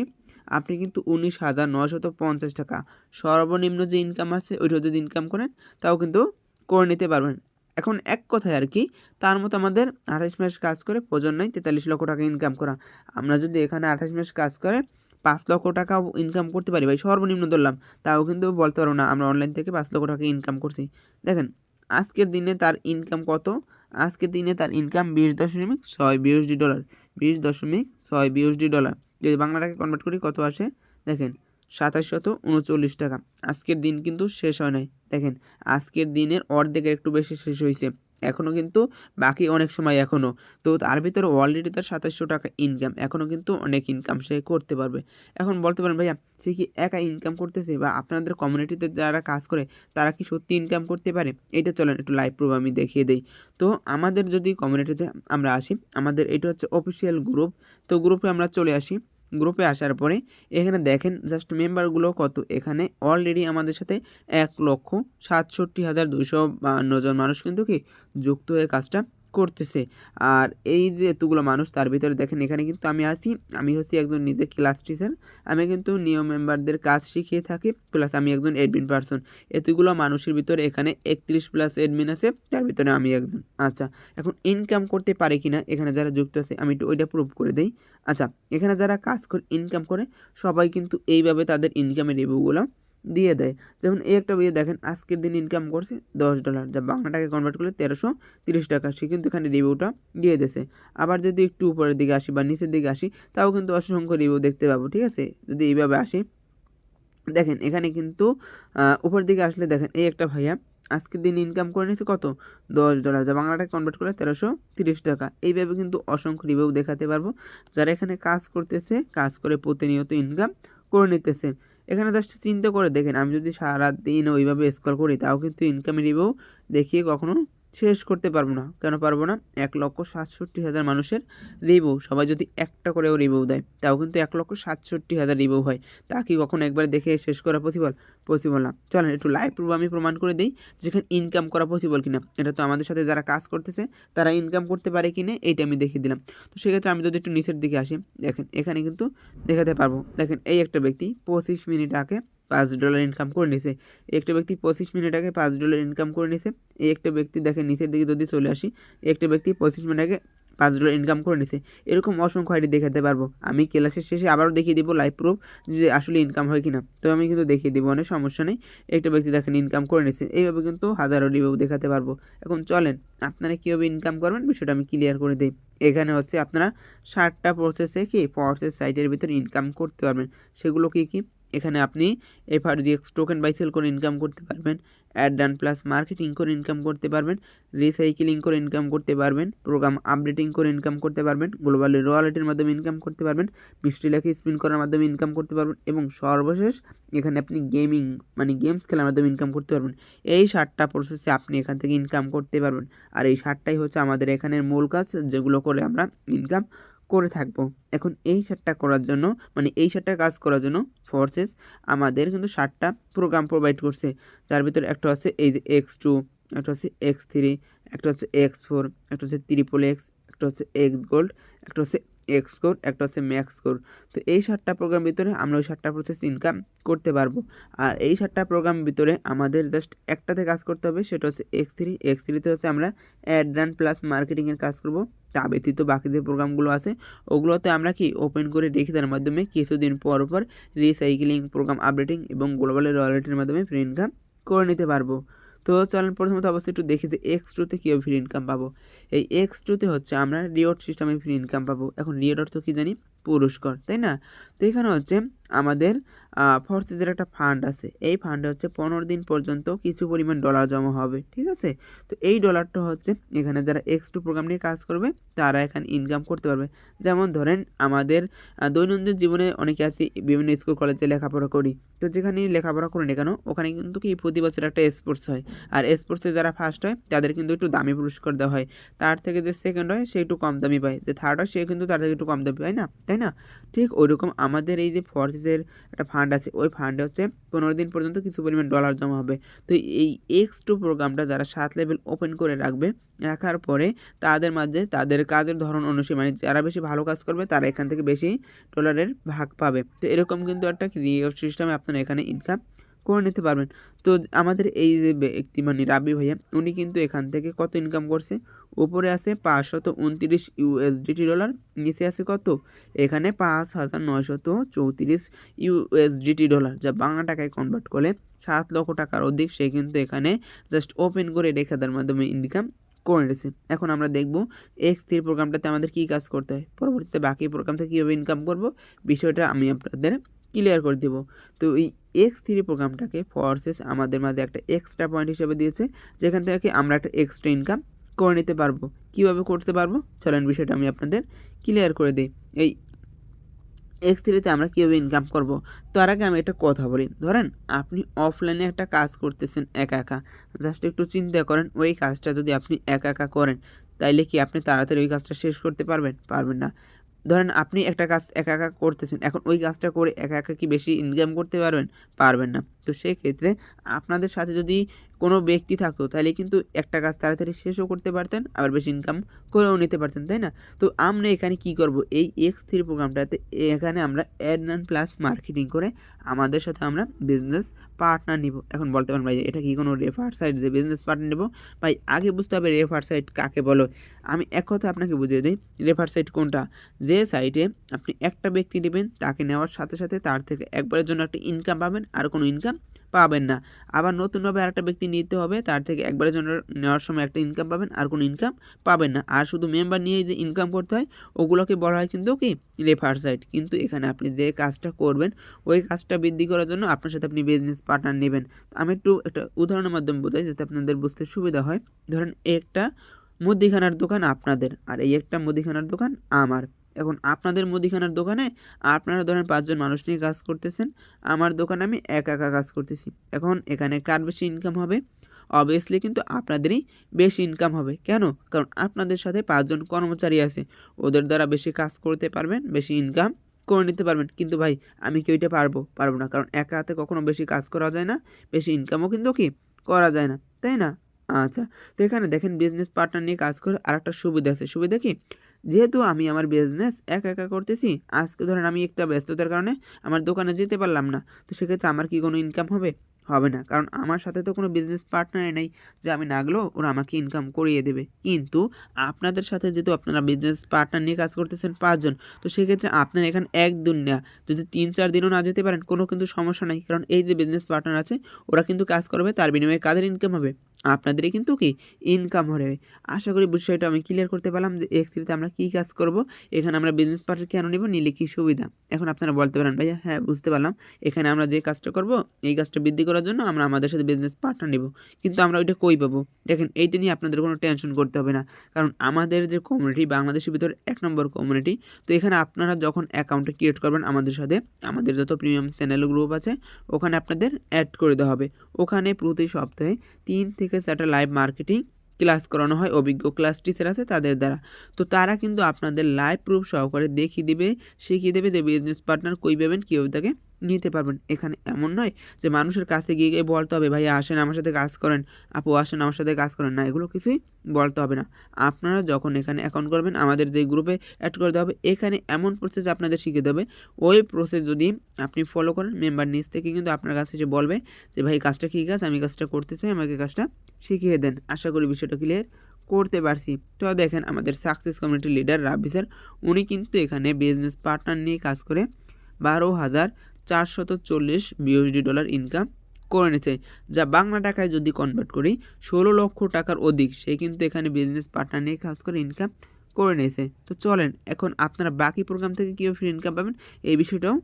আপনি কিন্তু 19,950 টাকা সর্বনিম্ন যে ইনকাম আছে ওইটাও যদি ইনকাম করেন তাও কিন্তু করে নিতে পারবেন। এখন এক কথায় আর কি, তার মতো আমাদের 28 মাস কাজ করে প্রয়োজন নাই 43 লক্ষ টাকা ইনকাম করা। আমরা যদি এখানে 28 মাস কাজ করে 5 লক্ষ টাকাও ইনকাম করতে পারি ভাই, সর্বনিম্ন ধরলাম, তাও কিন্তু বলতে পারবো না আমরা অনলাইন থেকে 5 লক্ষ টাকা ইনকাম করছি। দেখেন আজকের দিনে তার ইনকাম কত, আজকের দিনে তার income 20.6 BUSD dollar, 20.6 BUSD dollar. যদি বাংলা টাকায় কনভার্ট করি কত আসে দেখেন, 2739 টাকা। আজকের দিন কিন্তু শেষ হয় নাই, দেখেন আজকের দিনের অর্ধেকের একটু বেশি শেষ হয়েছে, এখনও কিন্তু বাকি অনেক সময় এখনও। তো তার ভিতরে অলরেডি তার 2700 টাকা ইনকাম, এখনও কিন্তু অনেক ইনকাম সে করতে পারবে। এখন বলতে পারেন ভাইয়া সে কি একা ইনকাম করতেছে, বা আপনাদের কমিউনিটিতে যারা কাজ করে তারা কি সত্যি ইনকাম করতে পারে? এটা চলেন একটু লাইভ প্রুফ আমি দেখিয়ে দেই। তো আমাদের যদি কমিউনিটিতে আমরা আসি, আমাদের এটা হচ্ছে অফিসিয়াল গ্রুপ। তো গ্রুপে আমরা চলে আসি, গ্রুপে আসার পরে এখানে দেখেন জাস্ট মেম্বারগুলো কত, এখানে অলরেডি আমাদের সাথে 1,67,252 জন মানুষ কিন্তু কি যুক্ত হয়ে কাজটা করতেছে। আর এই যে এতগুলো মানুষ তার ভিতরে দেখেন এখানে কিন্তু আমি আছি, আমি হচ্ছি একজন নিজে ক্লাস টিচার, আমি কিন্তু নিউ মেম্বারদের কাজ শিখিয়ে থাকি, প্লাস আমি একজন অ্যাডমিন পারসন। এতগুলো মানুষের ভিতরে এখানে 31+ অ্যাডমিন আছে, তার ভিতরে আমি একজন। আচ্ছা, এখন ইনকাম করতে পারে কিনা এখানে যারা যুক্ত আছে আমি একটু ওইটা প্রুভ করে দেই। আচ্ছা, এখানে যারা কাজ করে ইনকাম করে সবাই কিন্তু এইভাবে তাদের ইনকামের রিভিউগুলো দিয়ে দেয়। যেমন এই একটা বইয়ে দেখেন আজকের দিন ইনকাম করছে $10, যা বাংলা টাকায় কনভার্ট করলে 1330 টাকা, সে কিন্তু এখানে রিভিউটা দিয়ে দিয়েছে। আবার যদি একটু উপরের দিকে আসি বা নিচের দিকে আসি তাও কিন্তু অসংখ্য রিভিউ দেখতে পাবো, ঠিক আছে। যদি এইভাবে আসি দেখেন এখানে কিন্তু উপরের দিকে আসলে দেখেন এই একটা ভাইয়া আজকের দিন ইনকাম করে নিয়েছে কত, $10, যা বাংলা টাকায় কনভার্ট করলে 1330 টাকা। এইভাবে কিন্তু অসংখ্য রিভিউ দেখাতে পারবো যারা এখানে কাজ করতেছে, কাজ করে প্রতিনিয়ত ইনকাম করে নিতেছে। এখানে জাস্ট চিন্তা করে দেখেন আমি যদি সারাদিন ওইভাবে স্ক্রল করি তাও কিন্তু ইনকামের রিভিউ দেখিয়ে কখনো শেষ করতে পারবো না। কেন পারবো না? 1,67,000 মানুষের রিভিউ, সবাই যদি একটা করেও রিভিউ দেয় তাও কিন্তু 1,67,000 রিভিউ হয়। তা কি কখনো একবারে দেখে শেষ করা পসিবল? পসিবল না। চলেন একটু লাইভ প্রুফ আমি প্রমাণ করে দিই যেখানে ইনকাম করা পসিবল কিনা। এটা তো আমাদের সাথে যারা কাজ করতেছে তারা ইনকাম করতে পারে কিনা এইটা আমি দেখিয়ে দিলাম। তো সেক্ষেত্রে আমি যদি একটু নিচের দিকে আসি দেখেন এখানে কিন্তু দেখাতে পারবো। দেখেন এই একটা ব্যক্তি 25 মিনিট আগে $5 ইনকাম করে নিছে, একটা ব্যক্তি 25 মিনিট আগে $5 ইনকাম করে নিছে। এই একটা ব্যক্তি দেখেন নিচের দিকে যদি চলে আসি, একটা ব্যক্তি 25 মিনিট আগে $5 ইনকাম করে নিছে। এরকম অসংখ্য আইডি দেখাতে পারবো। আমি ক্লাসের শেষে আবারও দেখিয়ে দিব লাইভ প্রুফ যে আসলে ইনকাম হয় কিনা, তো আমি কিন্তু দেখিয়ে দিব, অনেক সমস্যা নেই। একটা ব্যক্তি দেখেন ইনকাম করে নিছে, এইভাবে কিন্তু হাজারো রিভিউ দেখাতে পারবো। এখন চলেন আপনারা কীভাবে ইনকাম করবেন বিষয়টা আমি ক্লিয়ার করে দিই। এখানে হচ্ছে আপনারা 7টা প্রসেসে কি প্রসেস সাইটের ভিতরে ইনকাম করতে পারবেন। সেগুলো কি কি? এখানে আপনি এফআরজিএক্স টোকেন বাই সেল করে ইনকাম করতে পারবেন, অ্যাড ডান প্লাস মার্কেটিং করে ইনকাম করতে পারবেন, রিসাইকেলিং করে ইনকাম করতে পারবেন, প্রোগ্রাম আপডেটিং করে ইনকাম করতে পারবেন, গ্লোবালি রয়্যালটির মাধ্যমে ইনকাম করতে পারবেন, মিষ্টি লেখে স্পিন করার মাধ্যমে ইনকাম করতে পারবেন, এবং সর্বশেষ এখানে আপনি গেমিং মানে গেমস খেলার মাধ্যমে ইনকাম করতে পারবেন। এই 7টা প্রসেসে আপনি এখান থেকে ইনকাম করতে পারবেন। আর এই 7টাই হচ্ছে আমাদের এখানের মূল কাজ, যেগুলো করে আমরা ইনকাম করে থাকবো। এখন এই 7টা করার জন্য মানে এই 7টা কাজ করার জন্য ফোর্সেস আমাদের কিন্তু 7টা প্রোগ্রাম প্রোভাইড করছে, যার ভিতরে একটা হচ্ছে এই যে X2, একটা হচ্ছে X3, একটা হচ্ছে X4, একটা হচ্ছে XXX, একটা হচ্ছে X গোল্ড, একটা হচ্ছে X কোর, একটা হচ্ছে ম্যাক্স কোর। তো এই 7টা প্রোগ্রাম ভিতরে আমরা ওই 7টা প্রসেস ইনকাম করতে পারবো। আর এই 7টা প্রোগ্রাম ভিতরে আমাদের জাস্ট একটাতে কাজ করতে হবে, সেটা হচ্ছে X3তে হচ্ছে আমরা অ্যাড রান প্লাস মার্কেটিংয়ের কাজ করব। তা ব্যতীত বাকি যে প্রোগ্রামগুলো আছে ওগুলোতে আমরা কি ওপেন করে রেখে তার মাধ্যমে কিছুদিন পর পর রিসাইক্লিং, প্রোগ্রাম আপডেটিং এবং গ্লোবাল রয়্যালটির মাধ্যমে ফ্রি ইনকাম করে নিতে পারবো। তো চলেন প্রথমত অবশ্যই একটু দেখি যে X2তে কীভাবে ফ্রি ইনকাম পাবো। এই X2তে হচ্ছে আমরা রিওয়ার্ড সিস্টেমে ফ্রি ইনকাম পাবো। এখন রিওয়ার্ড অর্থ কী জানি? পুরস্কার, তাই না? তো এখানে হচ্ছে আমাদের ফোর্সেসের একটা ফান্ড আছে, এই ফান্ডে হচ্ছে 15 দিন পর্যন্ত কিছু পরিমাণ ডলার জমা হবে, ঠিক আছে। তো এই ডলারটা হচ্ছে এখানে যারা X2 প্রোগ্রাম নিয়ে কাজ করবে তারা এখানে ইনকাম করতে পারবে। যেমন ধরেন আমাদের দৈনন্দিন জীবনে অনেকে আছি বিভিন্ন স্কুল কলেজে লেখাপড়া করি, তো যেখানেই লেখাপড়া করি না কেন ওখানে কিন্তু কি প্রতি বছর একটা স্পোর্টস হয়, আর স্পোর্টসে যারা ফার্স্ট হয় তাদের কিন্তু একটু দামি পুরস্কার দেওয়া হয়, তার থেকে যে সেকেন্ড হয় সে একটু কম দামি পায়, যে থার্ড হয় সে কিন্তু তার থেকে একটু কম দামি পায় না, তাই না? ঠিক ওইরকম আমাদের এই যে ফোর্সেসের একটা ফান্ড আছে, ওই ফান্ডে হচ্ছে 15 দিন পর্যন্ত কিছু পরিমাণ ডলার জমা হবে। তো এই X2 প্রোগ্রামটা যারা 7 লেভেল ওপেন করে রাখবে, রাখার পরে তাদের মাঝে তাদের কাজের ধরন অনুসারে মানে যারা বেশি ভালো কাজ করবে তারা এখান থেকে বেশি ডলারের ভাগ পাবে। তো এরকম কিন্তু একটা রিওয়ার্ড সিস্টেমে আপনারা এখানে ইনকাম করে নিতে পারবেন। তো আমাদের এই যে ব্যক্তি মানে রাব্বি ভাইয়া উনি কিন্তু এখান থেকে কত ইনকাম করছে, উপরে আছে $529 নিচে আছে কত, এখানে $5,934 যা বাংলা টাকায় কনভার্ট করলে 7 লক্ষ টাকার অধিক সে কিন্তু এখানে জাস্ট ওপেন করে রেখে দেওয়ার মাধ্যমে ইনকাম করে নিয়েছে। এখন আমরা দেখব X3 প্রোগ্রামটাতে আমাদের কী কাজ করতে হয়, পরবর্তীতে বাকি প্রোগ্রাম থেকে কীভাবে ইনকাম করব বিষয়টা আমি আপনাদের ক্লিয়ার করে দেব। তো এই X3 প্রোগ্রামটাকে ফরসেস আমাদের মাঝে একটা এক্সট্রা পয়েন্ট হিসেবে দিয়েছে, যেখান থেকে আমরা একটা এক্সট্রা ইনকাম করে নিতে পারবো। কীভাবে করতে পারবো চলেন বিষয়টা আমি আপনাদের ক্লিয়ার করে দিই। এই X3-তে আমরা কীভাবে ইনকাম করব, তার আগে আমি একটা কথা বলি। ধরেন আপনি অফলাইনে একটা কাজ করতেছেন একা একা, জাস্ট একটু চিন্তা করেন ওই কাজটা যদি আপনি একা একা করেন তাইলে কি আপনি তাড়াতাড়ি ওই কাজটা শেষ করতে পারবেন? পারবেন না। ধরেন আপনি একটা কাজ একা একা করতেছেন, এখন ওই কাজটা করে একা একা কি বেশি ইনকাম করতে পারবেন? পারবেন না। তো সেক্ষেত্রে আপনাদের সাথে যদি কোনো ব্যক্তি থাকতো তাহলে কিন্তু একটা কাজ তাড়াতাড়ি শেষও করতে পারতেন, আবার বেশি ইনকাম করেও নিতে পারতেন, তাই না? তো আমরা এখানে কি করব, এই X3 প্রোগ্রামটাতে এখানে আমরা অ্যাড প্লাস মার্কেটিং করে আমাদের সাথে আমরা বিজনেস পার্টনার নিব। এখন বলতে পারেন ভাই এটা কি কোনো রেফার সাইট যে বিজনেস পার্টনার নেব? ভাই আগে বুঝতে হবে রেফার সাইট কাকে বলো। আমি এক কথা আপনাকে বুঝিয়ে দিই, রেফার সাইট কোনটা, যে সাইটে আপনি একটা ব্যক্তি নেবেন, তাকে নেওয়ার সাথে সাথে তার থেকে একবারের জন্য একটা ইনকাম পাবেন, আর কোনো ইনকাম পাবেন না। আবার নতুনভাবে আরেকটা ব্যক্তি নিতে হবে, তার থেকে একবারের জন্য নেওয়ার সময় একটা ইনকাম পাবেন, আর কোনো ইনকাম পাবেন না। আর শুধু মেম্বার নিয়েই যে ইনকাম করতে হয় ওগুলোকে বলা হয় কিন্তু কি রেফার সাইট। কিন্তু এখানে আপনি যে কাজটা করবেন ওই কাজটা বৃদ্ধি করার জন্য আপনার সাথে আপনি বিজনেস পার্টনার নেবেন। আমি একটু একটা উদাহরণের মাধ্যমে বোঝাই যাতে আপনাদের বুঝতে সুবিধা হয়। ধরেন একটা মুদিখানার দোকান আপনাদের, আর এই একটা মুদিখানার দোকান আমার। এখন আপনাদের মুদিখানার দোকানে আপনারা ধরেন 5 জন মানুষ নিয়ে কাজ করতেছেন, আমার দোকানে আমি একা একা কাজ করতেছি। এখন এখানে কার বেশি ইনকাম হবে? অবভিয়াসলি কিন্তু আপনাদেরই বেশি ইনকাম হবে। কেন? কারণ আপনাদের সাথে 5 জন কর্মচারী আছে, ওদের দ্বারা বেশি কাজ করতে পারবেন, বেশি ইনকাম করে নিতে পারবেন। কিন্তু ভাই আমি কি ওইটা পারবো? পারবো না, কারণ একা হাতে কখনো বেশি কাজ করা যায় না, বেশি ইনকামও কিন্তু কি করা যায় না, তাই না? আচ্ছা, তো এখানে দেখেন বিজনেস পার্টনার নিয়ে কাজ করে আরেকটা সুবিধা আছে। সুবিধা কি? যেহেতু আমি আমার বিজনেস একা একা করতেছি, আজকে ধরেন আমি একটা ব্যস্ততার কারণে আমার দোকানে যেতে পারলাম না, তো সেক্ষেত্রে আমার কি কোনো ইনকাম হবে? হবে না, কারণ আমার সাথে তো কোনো বিজনেস পার্টনারই নেই যে আমি না গেলেও ওরা আমাকে ইনকাম করিয়ে দেবে। কিন্তু আপনাদের সাথে যেহেতু আপনারা বিজনেস পার্টনার নিয়ে কাজ করতেছেন 5 জন, তো সেক্ষেত্রে আপনারা এখানে 1 দিন না, যদি 3-4 দিনও না যেতে পারেন কোনো কিন্তু সমস্যা নাই, কারণ এই যে বিজনেস পার্টনার আছে ওরা কিন্তু কাজ করবে, তার বিনিময়ে কাদের ইনকাম হবে? আপনাদেরই কিন্তু কি ইনকাম হবে। আশা করি বিষয়টা আমি ক্লিয়ার করতে পারলাম যে X3-তে আমরা কী কাজ করব, এখানে আমরা বিজনেস পার্টনার কেন নিব, নিলে কী সুবিধা। এখন আপনারা বলতে পারেন ভাইয়া হ্যাঁ বুঝতে পারলাম, এখানে আমরা যে কাজটা করব এই কাজটা বৃদ্ধি করার জন্য আমরা আমাদের সাথে বিজনেস পার্টনার নিব, কিন্তু আমরা ওইটা কই পাবো? দেখেন এইটা নিয়ে আপনাদের কোনো টেনশন করতে হবে না, কারণ আমাদের যে কমিউনিটি বাংলাদেশের ভিতরে 1 নম্বর কমিউনিটি। তো এখানে আপনারা যখন অ্যাকাউন্টটা ক্রিয়েট করবেন আমাদের সাথে, আমাদের যত প্রিমিয়াম চ্যানেল গ্রুপ আছে ওখানে আপনাদের অ্যাড করে দেওয়া হবে। ওখানে প্রতি সপ্তাহে 3 থেকে 4টা লাইভ মার্কেটিং ক্লাস করানো হয়, অভিজ্ঞ ক্লাস টিচার আছে তাদের দ্বারা। তো তারা কিন্তু আপনাদের লাইভ প্রুফ সহকারে দেখিয়ে দেবে, শিখিয়ে দেবে যে বিজনেস পার্টনার কই পাবেন, কীভাবে তাকে নিতে পারবেন। এখানে এমন নয় যে মানুষের কাছে গিয়ে গিয়ে বলতে হবে ভাই আসেন আমার সাথে কাজ করেন, আপু আসেন আমার সাথে কাজ করেন, না এগুলো কিছুই বলতে হবে না। আপনারা যখন এখানে অ্যাকাউন্ট করবেন আমাদের যে গ্রুপে অ্যাড করে দেওয়া হবে, এখানে এমন প্রসেস আপনাদের শিখিয়ে দেবে, ওই প্রসেস যদি আপনি ফলো করেন মেম্বার নিজ থেকে কিন্তু আপনার কাছে এসে বলবে যে ভাই কাজটা কী কাজ, আমি কাজটা করতে চাই, আমাকে কাজটা শিখিয়ে দেন। আশা করি বিষয়টা ক্লিয়ার করতে পারছি। তো দেখেন আমাদের success community leader rabbi sir উনি কিন্তু এখানে বিজনেস পার্টনার নিয়ে কাজ করে 12,440 USD ইনকাম করে নিয়েছে, যা বাংলা টাকায় যদি কনভার্ট করি 16 লক্ষ টাকার অধিক সে কিন্তু এখানে বিজনেস পার্টনার নিয়ে কাজ করে ইনকাম করে নিয়েছে। তো চলেন এখন আপনারা বাকি প্রোগ্রাম থেকে কীভাবে ফ্রি ইনকাম পাবেন এই বিষয়টাও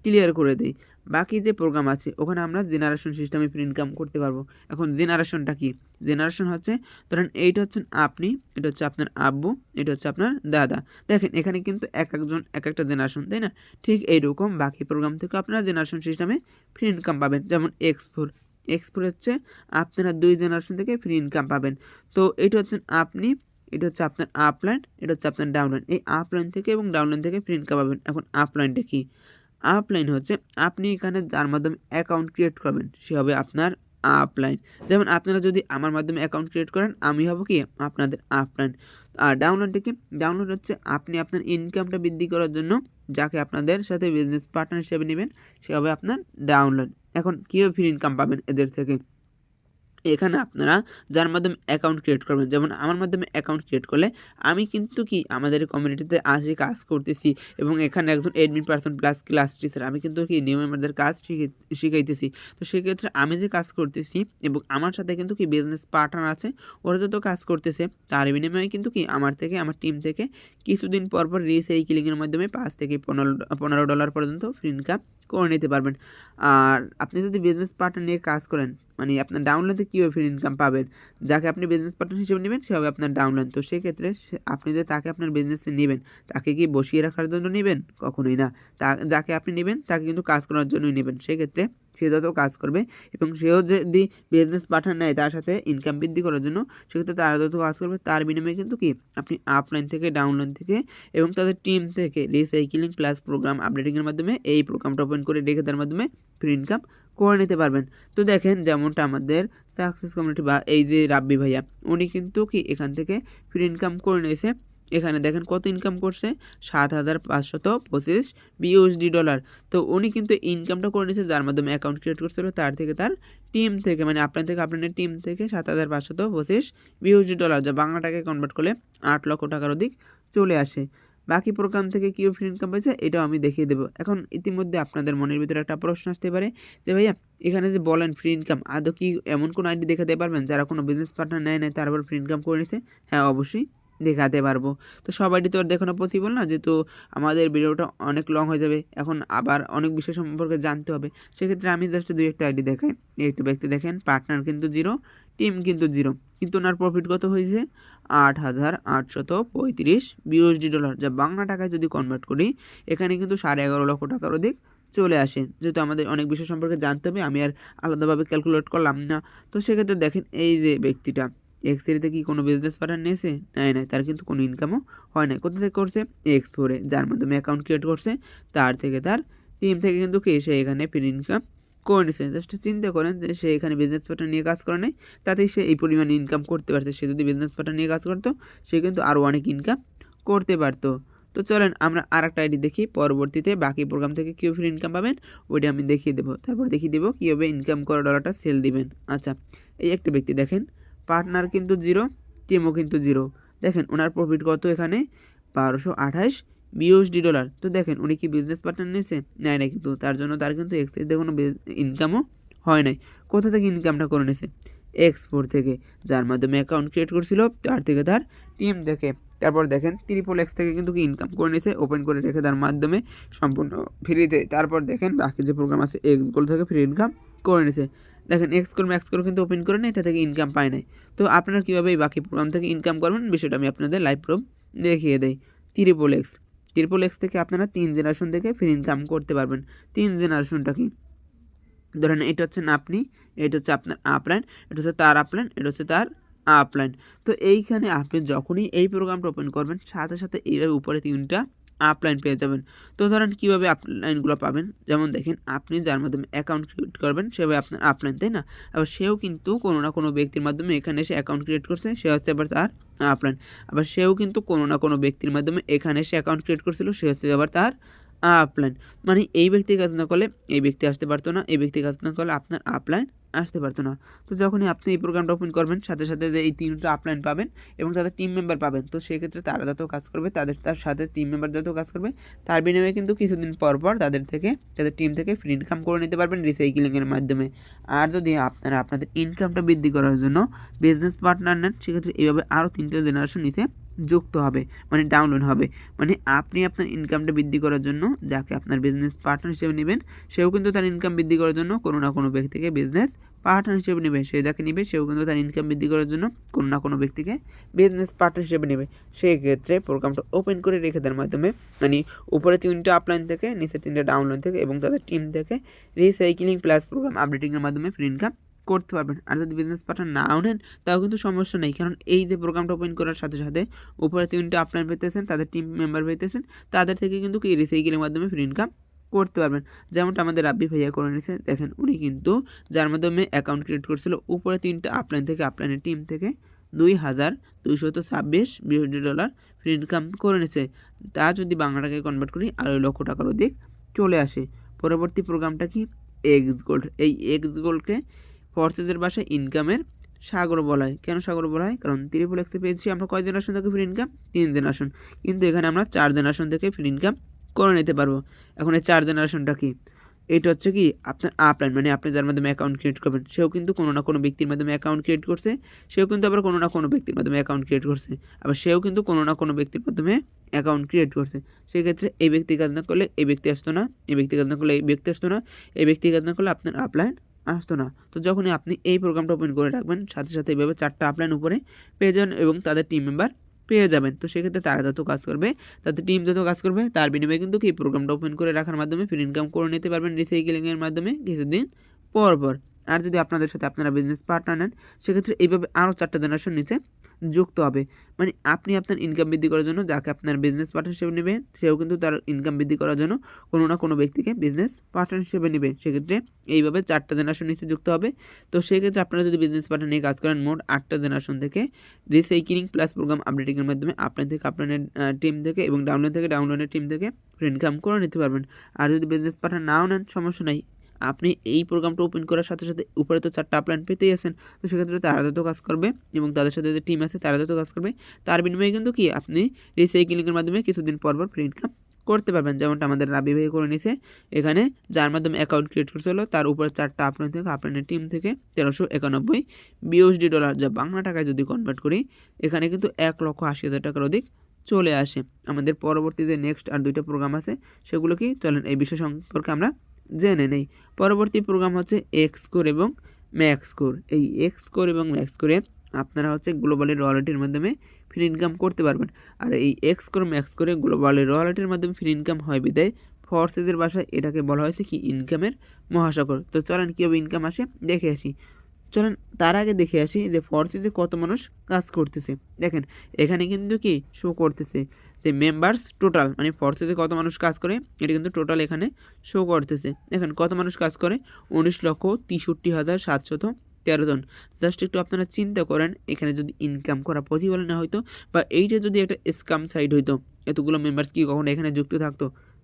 ক্লিয়ার করে দিই। বাকি যে প্রোগ্রাম আছে ওখানে আমরা জেনারেশন সিস্টেমে ফ্রি ইনকাম করতে পারবো। এখন জেনারেশনটা কি? জেনারেশন হচ্ছে ধরেন এইটা হচ্ছেন আপনি, এটা হচ্ছে আপনার আব্বু, এটা হচ্ছে আপনার দাদা। দেখেন এখানে কিন্তু এক একজন এক একটা জেনারেশন, তাই না? ঠিক এইরকম বাকি প্রোগ্রাম থেকে আপনারা জেনারেশন সিস্টেমে ফ্রি ইনকাম পাবেন। যেমন X4 হচ্ছে আপনারা 2 জেনারেশন থেকে ফ্রি ইনকাম পাবেন। তো এটা হচ্ছেন আপনি, এটা হচ্ছে আপনার আপলাইন, এটা হচ্ছে আপনার ডাউনলাইন। এই আপলাইন থেকে এবং ডাউনলাইন থেকে ফ্রি ইনকাম পাবেন। এখন আপলাইনটা কি? আপলাইন হচ্ছে আপনি এখানে যার মাধ্যমে অ্যাকাউন্ট ক্রিয়েট করবেন সে হবে আপনার আপলাইন। যেমন আপনারা যদি আমার মাধ্যমে অ্যাকাউন্ট ক্রিয়েট করেন আমি হব কি আপনাদের আপলাইন। আর ডাউনলোডটা কি? ডাউনলোড হচ্ছে আপনি আপনার ইনকামটা বৃদ্ধি করার জন্য যাকে আপনাদের সাথে বিজনেস পার্টনার হিসেবে নেবেন সে হবে আপনার ডাউনলোড। এখন কীভাবে ফ্রি ইনকাম পাবেন এদের থেকে? এখানে আপনারা যার মাধ্যমে অ্যাকাউন্ট ক্রিয়েট করবেন, যেমন আমার মাধ্যমে অ্যাকাউন্ট ক্রিয়েট করলে আমি কিন্তু কি আমাদের কমিউনিটিতে আসি, কাজ করতেছি এবং এখানে একজন admin person plus class teacher, আমি কিন্তু কি নিউ মেম্বারদের কাজ শিখাইতেছি। তো সেক্ষেত্রে আমি যে কাজ করতেছি এবং আমার সাথে কিন্তু কি বিজনেস পার্টনার আছে, ওরা যত কাজ করতেছে তার বিনিময়ে কিন্তু কি আমার থেকে, আমার টিম থেকে কিছুদিন পর পর রিসাইক্লিংয়ের মাধ্যমে 5 থেকে 15 ডলার পর্যন্ত ফ্রি ইনকাম করে নিতে পারবেন। আর আপনি যদি বিজনেস পার্টনার নিয়ে কাজ করেন, মানে আপনার ডাউনলাইনে কীভাবে ফ্রি ইনকাম পাবেন? যাকে আপনি বিজনেস পার্টনার হিসেবে নেবেন সে হবে আপনার ডাউনলাইন। তো সেক্ষেত্রে আপনি যে তাকে আপনার বিজনেসে নেবেন, তাকে কি বসিয়ে রাখার জন্য নেবেন? কখনোই না। যাকে আপনি নেবেন তাকে কিন্তু কাজ করার জন্যই নেবেন। সেক্ষেত্রে সে যত কাজ করবে এবং সেও যদি বিজনেস পার্টনার নেয় তার সাথে ইনকাম বৃদ্ধি করার জন্য, সেক্ষেত্রে তারা যত কাজ করবে তার বিনিময়ে কিন্তু কি আপনি আপলাইন থেকে, ডাউনলাইন থেকে এবং তাদের টিম থেকে রিসাইক্লিং প্লাস প্রোগ্রাম আপডেটিংয়ের মাধ্যমে এই প্রোগ্রামটা ওপেন করে রেখে তার মাধ্যমে ফ্রি ইনকাম করে নিতে পারবেন। তো দেখেন যেমনটা আমাদের সাকসেস কমিউনিটি বা এই যে রাব্বি ভাইয়া, উনি কিন্তু কি এখান থেকে ফ্রি ইনকাম করে নিয়েছে। এখানে দেখেন কত ইনকাম করছে, 7,525 বিউএসডি ডলার। তো উনি কিন্তু ইনকামটা করে নিয়েছে যার মাধ্যমে অ্যাকাউন্ট ক্রিয়েট করছিল তার থেকে, তার টিম থেকে, মানে আপনার থেকে আপনার টিম থেকে 7,525 বিউএসডি ডলার, যা বাংলা টাকায় কনভার্ট করলে 8 লক্ষ টাকার অধিক চলে আসে। বাকি প্রোগ্রাম থেকে কীভাবে ফ্রি ইনকাম পাইছে এটাও আমি দেখিয়ে দেবো। এখন ইতিমধ্যে আপনাদের মনের ভিতরে একটা প্রশ্ন আসতে পারে যে ভাইয়া এখানে যে বলেন ফ্রি ইনকাম, আদৌ কি এমন কোনো আইডি দেখাতে পারবেন যারা কোনো বিজনেস পার্টনার নেয় নাই তারপর ফ্রি ইনকাম করে নিছে? হ্যাঁ, অবশ্যই দেখাতে পারবো। তো সব আইডি তো আর দেখানো পসিবল না, যেহেতু আমাদের ভিডিওটা অনেক লং হয়ে যাবে, এখন আবার অনেক বিষয় সম্পর্কে জানতে হবে। সেক্ষেত্রে আমি জাস্ট 2-1টা আইডি দেখাই। এই একটা ব্যক্তি দেখেন, পার্টনার কিন্তু 0, টিম কিন্তু 0, কিন্তু ওনার প্রফিট কত হয়েছে? 8,835 বিউএসডি ডলার, যা বাংলা টাকায় যদি কনভার্ট করি এখানে কিন্তু 11.5 লক্ষ টাকার অধিক চলে আসে। যেহেতু আমাদের অনেক বিষয় সম্পর্কে জানতে হবে, আমি আর আলাদাভাবে ক্যালকুলেট করলাম না। তো সেক্ষেত্রে দেখেন এই যে ব্যক্তিটা এক্স3তে কি কোনো বিজনেস পার্টনার নিয়েছে? নাই, তার কিন্তু কোনো ইনকামও হয় নাই। কোথা থেকে করছে? X4-এ, যার মাধ্যমে অ্যাকাউন্ট ক্রিয়েট করছে তার থেকে, তার টিম থেকে কিন্তু কি সে এখানে ফ্রি ইনকাম করে নিছে। জাস্ট চিন্তা করেন যে সে এখানে বিজনেস পার্টনার নিয়ে কাজ করে নাই, তাতেই সে এই পরিমাণে ইনকাম করতে পারছে। সে যদি বিজনেস পার্টনার নিয়ে কাজ করতো সে কিন্তু আরও অনেক ইনকাম করতে পারতো। তো চলেন আমরা আরেকটা আইডি দেখি, পরবর্তীতে বাকি প্রোগ্রাম থেকে কীভাবে ফ্রি ইনকাম পাবেন ওইটা আমি দেখিয়ে দেবো। তারপর দেখিয়ে দেবো কীভাবে ইনকাম করা ডলারটা সেল দিবেন। আচ্ছা, এই একটা ব্যক্তি দেখেন, পার্টনার কিন্তু 0, টিমও কিন্তু 0। দেখেন ওনার প্রফিট কত এখানে? 1228 বিউএসডি ডলার। তো দেখেন উনি কি বিজনেস পার্টনার নিয়েছে? নেয় না, কিন্তু তার জন্য তার কিন্তু এক্সেতে কোনো ইনকামও হয় নাই। কোথা থেকে ইনকামটা করে নিয়েছে? X4 থেকে, যার মাধ্যমে অ্যাকাউন্ট ক্রিয়েট করছিল তার থেকে, তার টিম থেকে। তারপর দেখেন XXX থেকে কিন্তু কি ইনকাম করে নিয়েছে, ওপেন করে রেখে তার মাধ্যমে সম্পূর্ণ ফ্রিতে। তারপর দেখেন বাকি যে প্রোগ্রাম আছে এক্সগুলো থেকে ফ্রি ইনকাম করে নিয়েছে। দেখেন ম্যাক্স করে কিন্তু ওপেন করে নেয়, এটা থেকে ইনকাম পায় নাই। তো আপনারা কীভাবে এই বাকি প্রোগ্রাম থেকে ইনকাম করবেন বিষয়টা আমি আপনাদের লাইভ প্রুফ দেখিয়ে দেই। XXX থেকে আপনারা 3 জেনারেশন থেকে ফ্রি ইনকাম করতে পারবেন। 3 জেনারেশনটা কি? ধরেন এটা হচ্ছে আপনি, এটা হচ্ছে আপনার আপলাইন, এটা হচ্ছে তার আপলাইন, এটা হচ্ছে তার আপলাইন। তো এইখানে আপনি যখনই এই প্রোগ্রামটা ওপেন করবেন সাথে সাথে এইভাবে উপরে 3টা আপলাইন পেয়ে যাবেন। তো ধরেন কীভাবে আপলাইনগুলো পাবেন, যেমন দেখেন আপনি যার মাধ্যমে অ্যাকাউন্ট ক্রিয়েট করবেন সেভাবে আপনার আপলাইন, তাই না? আবার সেও কিন্তু কোনো না কোনো ব্যক্তির মাধ্যমে এখানে এসে অ্যাকাউন্ট ক্রিয়েট করছে, সে হচ্ছে আবার তার আপলাইন। আবার সেও কিন্তু কোনো না কোনো ব্যক্তির মাধ্যমে এখানে এসে অ্যাকাউন্ট ক্রিয়েট করছিল, সে হচ্ছে আবার তার আপলাইন। মানে এই ব্যক্তি কাজ না করলে এই ব্যক্তি আসতে পারতো না, এই ব্যক্তি কাজ না করলে আপনার আপলাইন আসতে পারতো না। তো যখনই আপনি এই প্রোগ্রামটা ওপেন করবেন সাথে সাথে যে এই 3টা আপলাইন পাবেন এবং তাদের টিম মেম্বার পাবেন। তো সেক্ষেত্রে তারা যত কাজ করবে তার সাথে টিম মেম্বার যত কাজ করবে তার বিনিময়ে কিন্তু কিছুদিন পর পর তাদের টিম থেকে ফ্রি ইনকাম করে নিতে পারবেন রিসাইক্লিংয়ের মাধ্যমে। আর যদি আপনারা আপনাদের ইনকামটা বৃদ্ধি করার জন্য বিজনেস পার্টনার নেন সেক্ষেত্রে এইভাবে আরও 3টে জেনারেশন নিচে যুক্ত হবে, মানে ডাউনলোড হবে। মানে আপনি আপনার ইনকামটা বৃদ্ধি করার জন্য যাকে আপনার বিজনেস পার্টনার হিসেবে নেবেন সেও কিন্তু তার ইনকাম বৃদ্ধি করার জন্য কোনো না কোনো ব্যক্তিকে বিজনেস পার্টনার হিসেবে নেবে। সে যাকে নেবে সেও কিন্তু তার ইনকাম বৃদ্ধি করার জন্য কোনো না কোনো ব্যক্তিকে বিজনেস পার্টনার হিসেবে নেবে। সেই ক্ষেত্রে প্রোগ্রামটা ওপেন করে রেখে দেওয়ার মাধ্যমে, মানে উপরে 3টা আপলাইন থেকে নিচে 3টা ডাউনলোড থেকে এবং তাদের টিম থেকে রিসাইক্লিং প্লাস প্রোগ্রাম আপডেটিংয়ের মাধ্যমে ফ্রি ইনকাম করতে পারবেন। আর যদি বিজনেস পার্টনার নাও নেন তাও কিন্তু সমস্যা নেই, কারণ এই যে প্রোগ্রামটা ওপেন করার সাথে সাথে উপরে 3টা আপলাইন পেতেছেন, তাদের টিম মেম্বার পেতেছেন, তাদের থেকে কিন্তু কি রিসাইকেলের মাধ্যমে ফ্রি ইনকাম করতে পারবেন। যেমনটা আমাদের রাব্বি ভাইয়া করে নিয়েছে, দেখেন উনি কিন্তু যার মাধ্যমে অ্যাকাউন্ট ক্রিয়েট করছিল উপরে 3টা আপলাইন থেকে, আপলাইনের টিম থেকে $2,226 ফ্রি ইনকাম করে নিছে। তা যদি বাংলা টাকায় কনভার্ট করি 2.5 লক্ষ টাকার অধিক চলে আসে। পরবর্তী প্রোগ্রামটা কি এক্স গোল্ড। এই এক্স গোল্ডকে ফোর্সেসের ভাষায় ইনকামের সাগর বলা হয়। কেন সাগর বলা হয়? কারণ ট্রিপল এক্সে পেয়েছি আমরা কয় জেনারেশন থেকে ফ্রি ইনকাম? 3 জেনারেশন, কিন্তু এখানে আমরা 4 জেনারেশন থেকে ফ্রি ইনকাম করে নিতে পারবো। এখন এই 4 জেনারেশনটা কি? এটা হচ্ছে কি আপনার আপলাইন, মানে আপনি যার মাধ্যমে অ্যাকাউন্ট ক্রিয়েট করবেন সেও কিন্তু কোনো না কোনো ব্যক্তির মাধ্যমে অ্যাকাউন্ট ক্রিয়েট করছে, সেও কিন্তু আবার কোনো না কোনো ব্যক্তির মাধ্যমে অ্যাকাউন্ট ক্রিয়েট করছে, আবার সেও কিন্তু কোনো না কোনো ব্যক্তির মাধ্যমে অ্যাকাউন্ট ক্রিয়েট করছে। সেক্ষেত্রে এই ব্যক্তি কাজ না করলে এই ব্যক্তি আসতো না, এই ব্যক্তি কাজ না করলে এই ব্যক্তি আসতো না, এই ব্যক্তি কাজ না করলে আপনার আপলাইন আসতো না। তো যখনই আপনি এই প্রোগ্রামটা ওপেন করে রাখবেন সাথে সাথে এইভাবে 4টা আপলাইন উপরে পেয়ে যাবেন এবং তাদের টিম মেম্বার পেয়ে যাবেন। তো সেক্ষেত্রে তারা যত কাজ করবে, তাদের টিম যত কাজ করবে, তার বিনিময়ে কিন্তু কি প্রোগ্রামটা ওপেন করে রাখার মাধ্যমে ফ্রি ইনকাম করে নিতে পারবেন রিসাইকেলিংয়ের মাধ্যমে কিছুদিন পর পর। আর যদি আপনাদের সাথে আপনারা বিজনেস পার্টনার নেন সেক্ষেত্রে এইভাবে আরও 4টা জেনারেশন নিচে যুক্ত হবে। মানে আপনি আপনার ইনকাম বৃদ্ধি করার জন্য যাকে আপনার বিজনেস পার্টনার হিসেবে নেবেন সেও কিন্তু তার ইনকাম বৃদ্ধি করার জন্য কোনো না কোনো ব্যক্তিকে বিজনেস পার্টনার হিসেবে নেবে। সেক্ষেত্রে এইভাবে 4টা জেনারেশন নিচে যুক্ত হবে। তো সেক্ষেত্রে আপনারা যদি বিজনেস পার্টনার নিয়ে কাজ করেন মোট 8টা জেনারেশন থেকে রিসাইক্লিং প্লাস প্রোগ্রাম আপডেটিংয়ের মাধ্যমে আপনার থেকে আপনার টিম থেকে এবং ডাউনলোডের টিম থেকে ইনকাম করে নিতে পারবেন। আর যদি বিজনেস পার্টনার নাও নেন সমস্যা নাই, আপনি এই প্রোগ্রামটা ওপেন করার সাথে সাথে উপরে তো 4টা আপলাইন পেতেই আছেন। তো সেক্ষেত্রে তারা যত কাজ করবে এবং তাদের সাথে যে টিম আছে তারা যত কাজ করবে তার বিনিময়ে কিন্তু কি আপনি রিসাইক্লিংয়ের মাধ্যমে কিছুদিন পর পর ফ্রি ইনকাম করতে পারবেন। যেমনটা আমাদের রাবি ভাই করে নিছে, এখানে যার মাধ্যমে অ্যাকাউন্ট ক্রিয়েট করতে হলো তার উপরে 4টা আপলাইন থেকে আপনার টিম থেকে $1391 যা বাংলা টাকায় যদি কনভার্ট করি এখানে কিন্তু 1,80,000 টাকার অধিক চলে আসে। আমাদের পরবর্তী যে নেক্সট আর 2টা প্রোগ্রাম আছে সেগুলো কি চলেন এই বিষয় সম্পর্কে আমরা জেনে নেই। পরবর্তী প্রোগ্রাম হচ্ছে এক্স স্কোর এবং ম্যাক্স স্কোর। এই এক্স স্কোর এবং ম্যাক্স স্কোরে আপনারা হচ্ছে গ্লোবালি রয়্যালটির মাধ্যমে ফ্রি ইনকাম করতে পারবেন। আর এই এক্স স্কোর ম্যাক্স স্কোরে গ্লোবালি রয়্যালটির মাধ্যমে ফ্রি ইনকাম হয় বিদায় ফোর্সেসের ভাষায় এটাকে বলা হয়েছে কি ইনকামের মহাসাগর। তো চলেন কীভাবে ইনকাম আসে দেখে আসি। চলেন তার আগে দেখে আসি যে ফোর্সেসে কত মানুষ কাজ করতেছে। দেখেন এখানে কিন্তু কি শো করতেছে যে মেম্বার্স টোটাল, মানে ফোর্সেসে কত মানুষ কাজ করে এটা কিন্তু টোটাল এখানে শো করতেছে। দেখেন কত মানুষ কাজ করে 19,63,713 জন। জাস্ট একটু আপনারা চিন্তা করেন এখানে যদি ইনকাম করা পসিবল না হইতো বা এইটা যদি একটা স্ক্যাম সাইট হইতো এতগুলো মেম্বার্স কি কখনো এখানে যুক্ত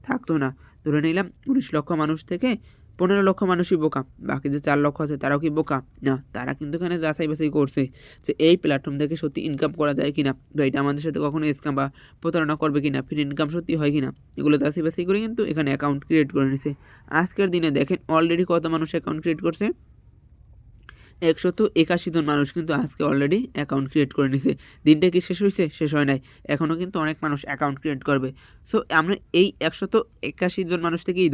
থাকতো না। ধরে নিলাম 19 লক্ষ মানুষ থেকে 15 লক্ষ মানুষই বোকা, বাকি যে 4 লক্ষ আছে তারাও কি বোকা না? তারা কিন্তু এখানে যাচাই বাছাই করছে যে এই প্ল্যাটফর্ম থেকে সত্যি ইনকাম করা যায় কিনা বা এটা আমাদের সাথে কখনো স্ক্যাম বা প্রতারণা করবে কিনা, ফ্রি ইনকাম সত্যি হয় কিনা, এগুলো যাচাই বাছাই করে কিন্তু এখানে অ্যাকাউন্ট ক্রিয়েট করে নিছে। আজকের দিনে দেখেন অলরেডি কত মানুষ অ্যাকাউন্ট ক্রিয়েট করছে, 181 জন মানুষ কিন্তু আজকে অলরেডি অ্যাকাউন্ট ক্রিয়েট করে নিছে। দিনটা কি শেষ হয়েছে? শেষ হয় নাই, এখনও কিন্তু অনেক মানুষ অ্যাকাউন্ট ক্রিয়েট করবে। সো আমরা এই 181 জন মানুষ থেকেই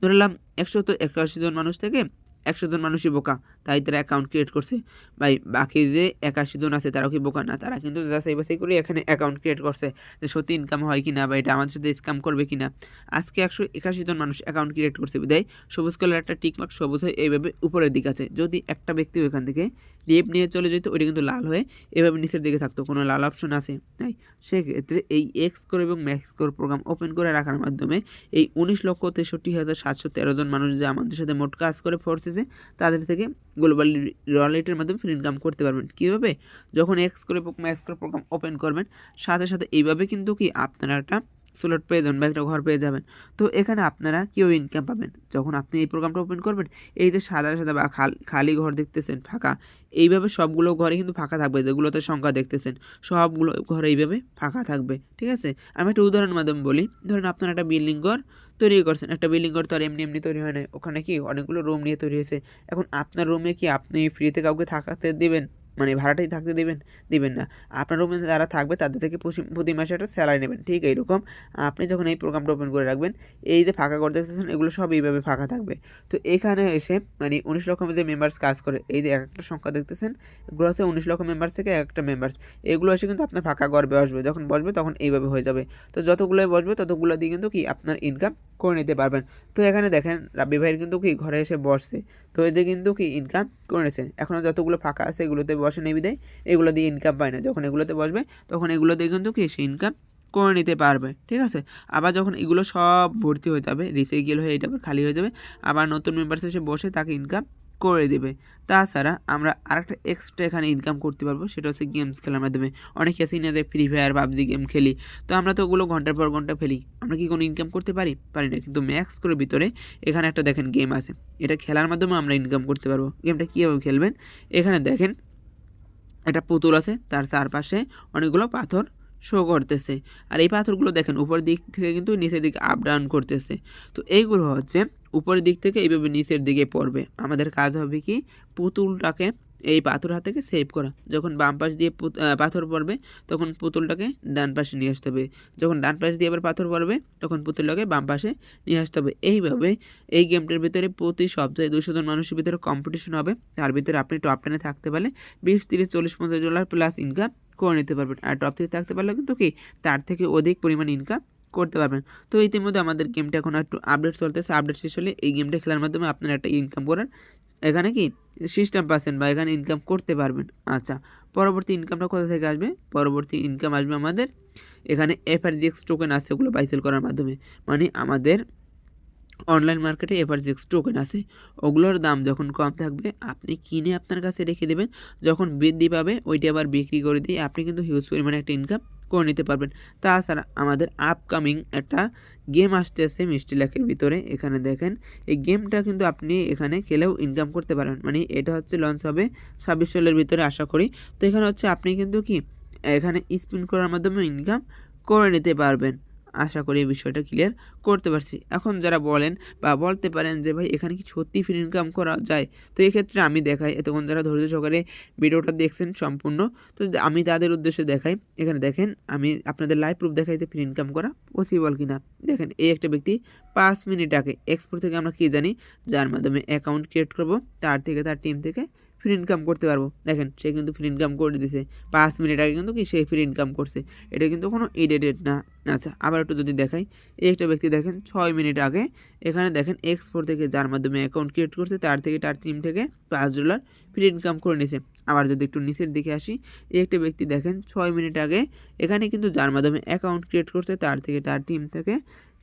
ধরলাম 181 জন মানুষ থেকে 100 জন মানুষই বোকা, তাই তারা অ্যাকাউন্ট ক্রিয়েট করছে। ভাই বাকি যে 81 জন আছে তারাও কি বোকা না? তারা কিন্তু যাচাই বাছাই করে এখানে অ্যাকাউন্ট ক্রিয়েট করছে যে সত্যি ইনকাম হয় কিনা বা এটা আমাদের সাথে স্ক্যাম করবে কিনা। আজকে 181 জন মানুষ অ্যাকাউন্ট ক্রিয়েট করছে বিদায় সবুজ কালার একটা টিকমার্ক সবুজ হয়ে এইভাবে উপরের দিকে আছে। যদি একটা ব্যক্তি ওইখান থেকে লেফট নিয়ে চলে যেত ওইটা কিন্তু লাল হয়ে এভাবে নিচের দিকে থাকতো, কোনো লাল অপশন আছে তাই। সেক্ষেত্রে এই এক্স স্কোর এবং ম্যাক্স স্কোর প্রোগ্রাম ওপেন করে রাখার মাধ্যমে এই 19,63,713 জন মানুষ যে আমাদের সাথে মোট কাজ করে ফোর্সেসে তাদের থেকে গ্লোবাল রয়্যালটির মাধ্যমে ফ্রি ইনকাম করতে পারবেন। কীভাবে? যখন এক্স করে ম্যাক্স করে প্রোগ্রাম ওপেন করবেন সাথে সাথে এইভাবে কিন্তু কি আপনারা একটা স্লট পেয়ে যাবেন বা একটা ঘর পেয়ে যাবেন। তো এখানে আপনারা কীভাবে ইনকাম পাবেন? যখন আপনি এই প্রোগ্রামটা ওপেন করবেন এই যে সাদা সাদা বা খালি ঘর দেখতেছেন ফাঁকা, এইভাবে সবগুলো ঘরে কিন্তু ফাঁকা থাকবে, যেগুলোতে সংখ্যা দেখতেছেন সবগুলো ঘরে এইভাবে ফাঁকা থাকবে। ঠিক আছে, আমি একটা উদাহরণ মাধ্যমে বলি। ধরেন আপনারা একটা বিল্ডিং ঘর তৈরি করছেন, একটা বিল্ডিং ঘর তো আর এমনি তৈরি হয় না, ওখানে কি অনেকগুলো রুম নিয়ে তৈরি হয়েছে। এখন আপনার রুমে কি আপনি ফ্রিতে কাউকে থাকাতে দেবেন? মানে ভাড়াটাই থাকতে দিবেন না। আপনার রুমে যারা থাকবে তাদের থেকে প্রতি মাসে একটা স্যালারি নেবেন। ঠিক এইরকম আপনি যখন এই প্রোগ্রামটা ওপেন করে রাখবেন এই যে ফাঁকা ঘর দেখতেছেন এগুলো সব এইভাবে ফাঁকা থাকবে। তো এখানে এসে মানে 19 লক্ষ যে মেম্বার্স কাজ করে এই যে একটা সংখ্যা দেখতেছেন এগুলো হচ্ছে 19 লক্ষ মেম্বার্স থেকে একটা মেম্বার্স, এগুলো এসে কিন্তু আপনার ফাঁকা ঘর বসবে। যখন বসবে তখন এইভাবে হয়ে যাবে। তো যতগুলোই বসবে ততগুলো দিয়ে কিন্তু কি আপনার ইনকাম করে নিতে পারবেন। তো এখানে দেখেন রাব্বি ভাইয়ের কিন্তু কি ঘরে এসে বসছে, তো এদের কিন্তু কি ইনকাম করেছে। এখনও যতগুলো ফাঁকা আছে এগুলোতে বসে নেই বিদায় এগুলো দিয়ে ইনকাম পায় না, যখন এগুলোতে বসবে তখন এগুলো দিয়ে কিন্তু কি সে ইনকাম করে নিতে পারবে। ঠিক আছে, আবার যখন এগুলো সব ভর্তি হয়ে যাবে রিসাইকেল হয়ে এটা আবার খালি হয়ে যাবে আবার নতুন মেম্বার্স এসে বসে তাকে ইনকাম করে দেবে। তাছাড়া আমরা আরেকটা এক্সট্রা এখানে ইনকাম করতে পারবো, সেটা হচ্ছে গেমস খেলার মাধ্যমে। অনেকে আছে না যে ফ্রি ফায়ার পাবজি গেম খেলি, তো আমরা তো ওগুলো ঘন্টার পর ঘন্টা ফেলি, আমরা কি কোনো ইনকাম করতে পারি? পারি না। কিন্তু ম্যাক্স করে ভিতরে এখানে একটা দেখেন গেম আছে, এটা খেলার মাধ্যমে আমরা ইনকাম করতে পারবো। গেমটা কীভাবে খেলবেন, এখানে দেখেন একটা পুতুল আছে, তার চারপাশে অনেকগুলো পাথর শো করতেছে, আর এই পাথরগুলো দেখেন উপর দিক থেকে কিন্তু নিচের দিকে আপ ডাউন করতেছে। তো এইগুলো হচ্ছে উপরের দিক থেকে এইভাবে নিচের দিকে পড়বে। আমাদের কাজ হবে কি, পুতুলটাকে এই পাথর হাত থেকে সেভ করা। যখন বাম পাশ দিয়ে পাথর পড়বে তখন পুতুলটাকে ডান পাশে নিয়ে আসতে হবে, যখন ডান পাশ দিয়ে আবার পাথর পড়বে তখন পুতুলটাকে বাম পাশে নিয়ে আসতে হবে। এইভাবে এই গেমটার ভিতরে প্রতি সপ্তাহে 200 জন মানুষের ভিতরে কম্পিটিশন হবে, তার ভিতরে আপনি টপ 10-এ থাকতে পারলে $20, 30, 40, 50 প্লাস ইনকাম করে নিতে পারবেন। আর টপ 3 থাকতে পারলে কিন্তু কি তার থেকে অধিক পরিমাণ ইনকাম করতে পারবেন। তো ইতিমধ্যে আমাদের গেমটা এখন একটু আপডেট চলতেছে, আপডেট শেষ হলে এই গেমটা খেলার মাধ্যমে আপনারা একটা ইনকাম করার এখানে কি সিস্টেম পাচ্ছেন বা এখানে ইনকাম করতে পারবেন। আচ্ছা, পরবর্তী ইনকামটা কোথা থেকে আসবে? পরবর্তী ইনকাম আসবে আমাদের এখানে এফআরজিএক্স টোকেন আছে, ওগুলো বাই সেল করার মাধ্যমে। মানে আমাদের অনলাইন মার্কেটে এফআরজিএক্স টোকেন আছে, ওগুলোর দাম যখন কম থাকবে আপনি কিনে আপনার কাছে রেখে দেবেন, যখন বৃদ্ধি পাবে ওইটা আবার বিক্রি করে দিয়ে আপনি কিন্তু হিউজ পরিমাণে একটা ইনকাম করে নিতে পারবেন। তাছাড়া আমাদের আপকামিং একটা গেম আসতেছে মিষ্টি লেকের ভিতরে, এখানে দেখেন এই গেমটা কিন্তু আপনি এখানে খেলেও ইনকাম করতে পারবেন। মানে এটা হচ্ছে লঞ্চ হবে 26 সালের ভিতরে আশা করি। তো এখানে হচ্ছে আপনি কিন্তু কি এখানে স্পিন করার মাধ্যমে ইনকাম করে নিতে পারবেন। আশা করি এই বিষয়টা ক্লিয়ার করতে পারছি। এখন যারা বলেন বা বলতে পারেন যে ভাই এখানে কি সত্যি ফ্রি ইনকাম করা যায়, তো এক্ষেত্রে আমি দেখাই, এতক্ষণ যারা ধৈর্য সহকারে ভিডিওটা দেখছেন সম্পূর্ণ, তো আমি তাদের উদ্দেশ্যে দেখাই। এখানে দেখেন আমি আপনাদের লাইভ প্রুফ দেখাই যে ফ্রি ইনকাম করা পসিবল কিনা। দেখেন এই একটা ব্যক্তি 5 মিনিট আগে এক্সপোর্ট থেকে আমরা কি জানি, যার মাধ্যমে অ্যাকাউন্ট ক্রিয়েট করব, তার থেকে তার টিম থেকে ফ্রি ইনকাম করতে পারবো। দেখেন সে কিন্তু ফ্রি ইনকাম করে দিয়েছে 5 মিনিট আগে, কিন্তু কি সে ফ্রি ইনকাম করছে, এটা কিন্তু কোনো এডিটেড না। আচ্ছা, আবার একটু যদি দেখাই, এই একটা ব্যক্তি দেখেন 6 মিনিট আগে এখানে দেখেন এক্সপোর্ট থেকে যার মাধ্যমে অ্যাকাউন্ট ক্রিয়েট করছে, তার থেকে তার টিম থেকে $5 ফ্রি ইনকাম করে নিয়েছে। আবার যদি একটু নিচের দিকে আসি, এই একটা ব্যক্তি দেখেন 6 মিনিট আগে এখানে কিন্তু যার মাধ্যমে অ্যাকাউন্ট ক্রিয়েট করছে, তার থেকে তার টিম থেকে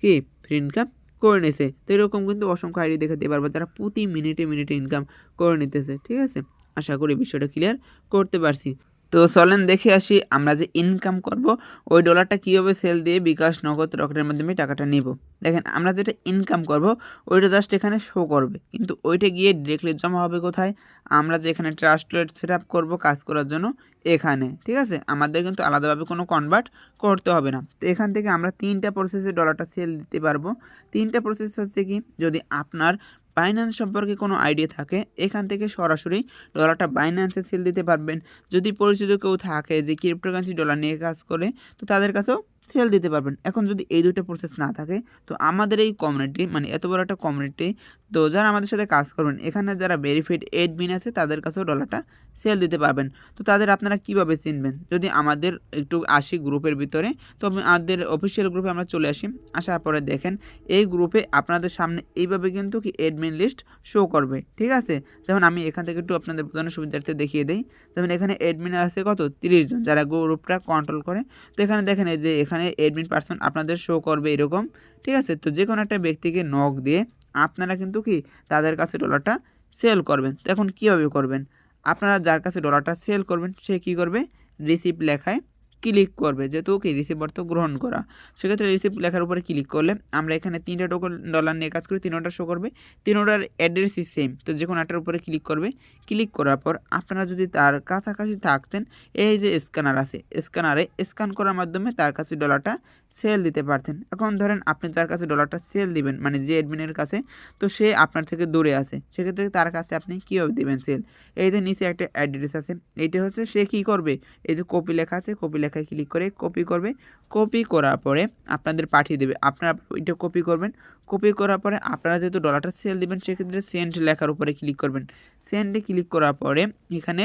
কি ফ্রি ইনকাম করে নিয়েছে। তো এরকম কিন্তু অসংখ্য আইডি দেখাতে পারবো যারা প্রতি মিনিটে মিনিটে ইনকাম করে নিতেছে। ঠিক আছে, আশা করি বিষয়টা ক্লিয়ার করতে পারছি। তো চলেন দেখে আসি আমরা যে ইনকাম করব ওই ডলারটা কীভাবে সেল দিয়ে বিকাশ, নগদ, রকেটের মাধ্যমে টাকাটা নিব। দেখেন আমরা যেটা ইনকাম করব ওইটা জাস্ট এখানে শো করবে, কিন্তু ওইটা গিয়ে ডিরেক্টলি জমা হবে কোথায়? আমরা যে এখানে ট্রাস্ট ওয়ালেট সেট আপ করবো কাজ করার জন্য এখানে। ঠিক আছে, আমাদের কিন্তু আলাদাভাবে কোনো কনভার্ট করতে হবে না। তো এখান থেকে আমরা 3টা প্রসেসে ডলারটা সেল দিতে পারবো। 3টা প্রসেস হচ্ছে কি, যদি আপনার বাইন্যান্স সম্পর্কে কোনো আইডিয়া থাকে এখান থেকে সরাসরি ডলারটা বাইন্যান্সে সেল দিতে পারবেন। যদি পরিচিত কেউ থাকে যে ক্রিপ্টোকারেন্সি ডলার নিয়ে কাজ করে, তো তাদের কাছেও সেল দিতে পারবেন। এখন যদি এই দুইটা প্রসেস না থাকে, তো আমাদের এই কমিউনিটি, মানে এত বড় একটা কমিউনিটি, তো যারা আমাদের সাথে কাজ করবেন এখানে যারা ভেরিফাইড এডমিন আছে তাদের কাছেও ডলারটা সেল দিতে পারবেন। তো তাদের আপনারা কিভাবে চিনবেন? যদি আমাদের একটু আসি গ্রুপের ভিতরে, তো আমাদের অফিসিয়াল গ্রুপে আমরা চলে আসি। আসার পরে দেখেন এই গ্রুপে আপনাদের সামনে এইভাবে কিন্তু কি এডমিন লিস্ট শো করবে। ঠিক আছে, যেমন আমি এখান থেকে একটু আপনাদের বোঝানোর সুবিধার্থে দেখিয়ে দিই। যেমন এখানে এডমিন আছে কত, 30 জন যারা গ্রুপটা কন্ট্রোল করে। তো এখানে দেখেন এই যে এখানে এডমিন পার্সন আপনাদের শো করবে এরকম। ঠিক আছে, তো যে কোনো একটা ব্যক্তিকে নক দিয়ে আপনারা কিন্তু কি তাদের কাছে ডলারটা সেল করবেন। তো এখন কীভাবে করবেন? আপনারা যার কাছে ডলারটা সেল করবেন সে কী করবে, রিসিভ লেখায় ক্লিক করবে, যেহেতু কি রিসিভ অর্থ গ্রহণ করা, সেক্ষেত্রে রিসিভ লেখার উপরে ক্লিক করলে আমরা এখানে 3টা টোকেন ডলার নিয়ে কাজ করি, 3টা শো করবে, 3টার অ্যাড্রেসই সেম। তো যে কোনো একটার উপরে ক্লিক করবে, ক্লিক করার পর আপনারা যদি তার কাছাকাছি থাকতেন, এই যে স্ক্যানার আছে, স্ক্যানারে স্ক্যান করার মাধ্যমে তার কাছে ডলারটা সেল দিতে পারতেন। এখন ধরেন আপনি যার কাছে ডলারটা সেল দিবেন, মানে যে অ্যাডমিনের কাছে, তো সে আপনার থেকে দূরে আছে, সেক্ষেত্রে তার কাছে আপনি কীভাবে দেবেন সেল? এই যে নিচে একটা অ্যাড্রেস আছে, এইটা হচ্ছে সে কী করবে, এই যে কপি লেখা আছে, কপি লেখায় ক্লিক করে কপি করবে, কপি করার পরে আপনাদের পাঠিয়ে দেবে, আপনারা ওইটা কপি করবেন। কপি করার পরে আপনারা যেহেতু ডলারটা সেল দিবেন, সেক্ষেত্রে সেন্ড লেখার উপরে ক্লিক করবেন। সেন্ডে ক্লিক করার পরে এখানে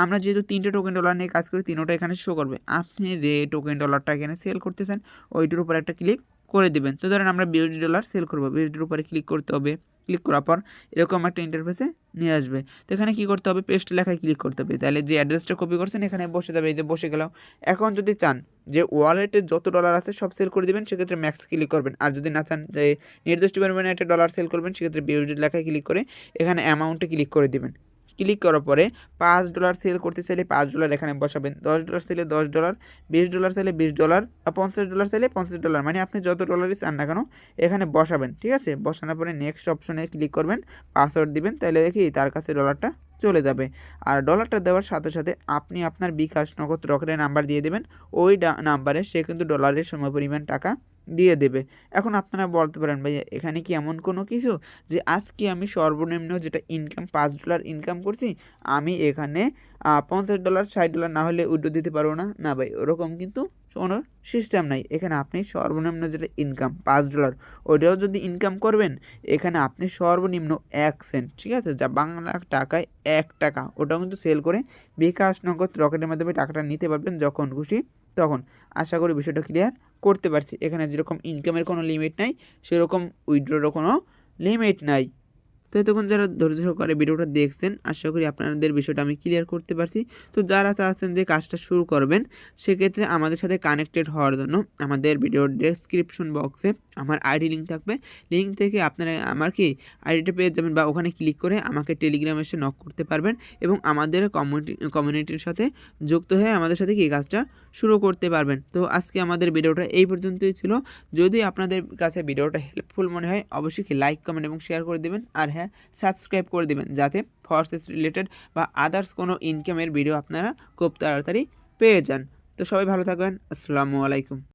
আমরা যেহেতু 3টে টোকেন ডলার নিয়ে কাজ করি, 3টা এখানে শো করবে। আপনি যে টোকেন ডলারটা এখানে সেল করতেছেন ওইটার উপরে একটা ক্লিক করে দেবেন। তো ধরেন আমরা $20 সেল করবো, $20 উপরে ক্লিক করতে হবে। ক্লিক করার পর এরকম একটা ইন্টারফেসে নিয়ে আসবে। তো এখানে কী করতে হবে, পেস্ট লেখায় ক্লিক করতে হবে। তাহলে যে অ্যাড্রেসটা কপি করছেন এখানে বসে যাবে, এই যে বসে গেল। এখন যদি চান যে ওয়ালেটে যত ডলার আছে সব সেল করে দিবেন, সেক্ষেত্রে ম্যাক্স ক্লিক করবেন। আর যদি না চান যে নির্দিষ্ট পরিমাণে একটা ডলার সেল করবেন, সেক্ষেত্রে বিউটি লেখায় ক্লিক করে এখানে অ্যামাউন্টে ক্লিক করে দিবেন। ক্লিক করার পরে $5 সেল করতে চাইলে $5 এখানে বসাবেন, $10 চাইলে $10, $20 চাইলে $20, আর $50 চাইলে $50, মানে আপনি যত ডলারই চান না কেন এখানে বসাবেন। ঠিক আছে, বসানোর পরে নেক্সট অপশনে ক্লিক করবেন, পাসওয়ার্ড দিবেন, তাহলে দেখি তার কাছে ডলারটা চলে যাবে। আর ডলারটা দেওয়ার সাথে সাথে আপনি আপনার বিকাশ, নগদ, রকেটের নাম্বার দিয়ে দেবেন। ওই নাম্বারে সে কিন্তু ডলারের সমপরিমাণ টাকা দিয়ে দেবে। এখন আপনারা বলতে পারেন ভাই এখানে কি এমন কোনো কিছু যে আজকে আমি সর্বনিম্ন যেটা ইনকাম $5 ইনকাম করছি, আমি এখানে $50 $60 না হলে উইথড্র দিতে পারবো না? না ভাই, ওরকম কিন্তু কোনো সিস্টেম নাই। এখানে আপনি সর্বনিম্ন যেটা ইনকাম $5, ওইটাও যদি ইনকাম করবেন, এখানে আপনি সর্বনিম্ন 1 সেন্ট, ঠিক আছে, যা বাংলা টাকায় 1 টাকা, ওটাও কিন্তু সেল করে বিকাশ, নগদ, রকেটের মাধ্যমে টাকাটা নিতে পারবেন যখন খুশি তখন। আশা করি বিষয়টা ক্লিয়ার করতে পারছি। এখানে যেরকম ইনকামের কোনো লিমিট নাই, সেরকম উইথড্রোরও কোনো লিমিট নাই। তো এতক্ষণ যারা ধৈর্য সহকারে ভিডিওটা দেখছেন, আশা করি আপনাদের বিষয়টা আমি ক্লিয়ার করতে পারছি। তো যারা চাচ্ছেন যে কাজটা শুরু করবেন, সেক্ষেত্রে আমাদের সাথে কানেক্টেড হওয়ার জন্য আমাদের ভিডিওর ডেসক্রিপশন বক্সে আমার আইডি লিঙ্ক থাকবে। লিঙ্ক থেকে আপনারা আমার আইডিটা পেয়ে যাবেন, বা ওখানে ক্লিক করে আমাকে টেলিগ্রামে এসে নক করতে পারবেন এবং আমাদের কমিউনিটির সাথে যুক্ত হয়ে আমাদের সাথে কাজটা শুরু করতে পারবেন। তো আজকে আমাদের ভিডিওটা এই পর্যন্তই ছিল। যদি আপনাদের কাছে ভিডিওটা হেল্পফুল মনে হয়, অবশ্যই লাইক, কমেন্ট এবং শেয়ার করে দেবেন। আর হ্যাঁ, সাবস্ক্রাইব করে দেবেন, যাতে ফরসেস রিলেটেড বা আদার্স কোনো ইনকামের ভিডিও আপনারা খুব তাড়াতাড়ি পেয়ে যান। তো সবাই ভালো থাকবেন। আসসালামু আলাইকুম।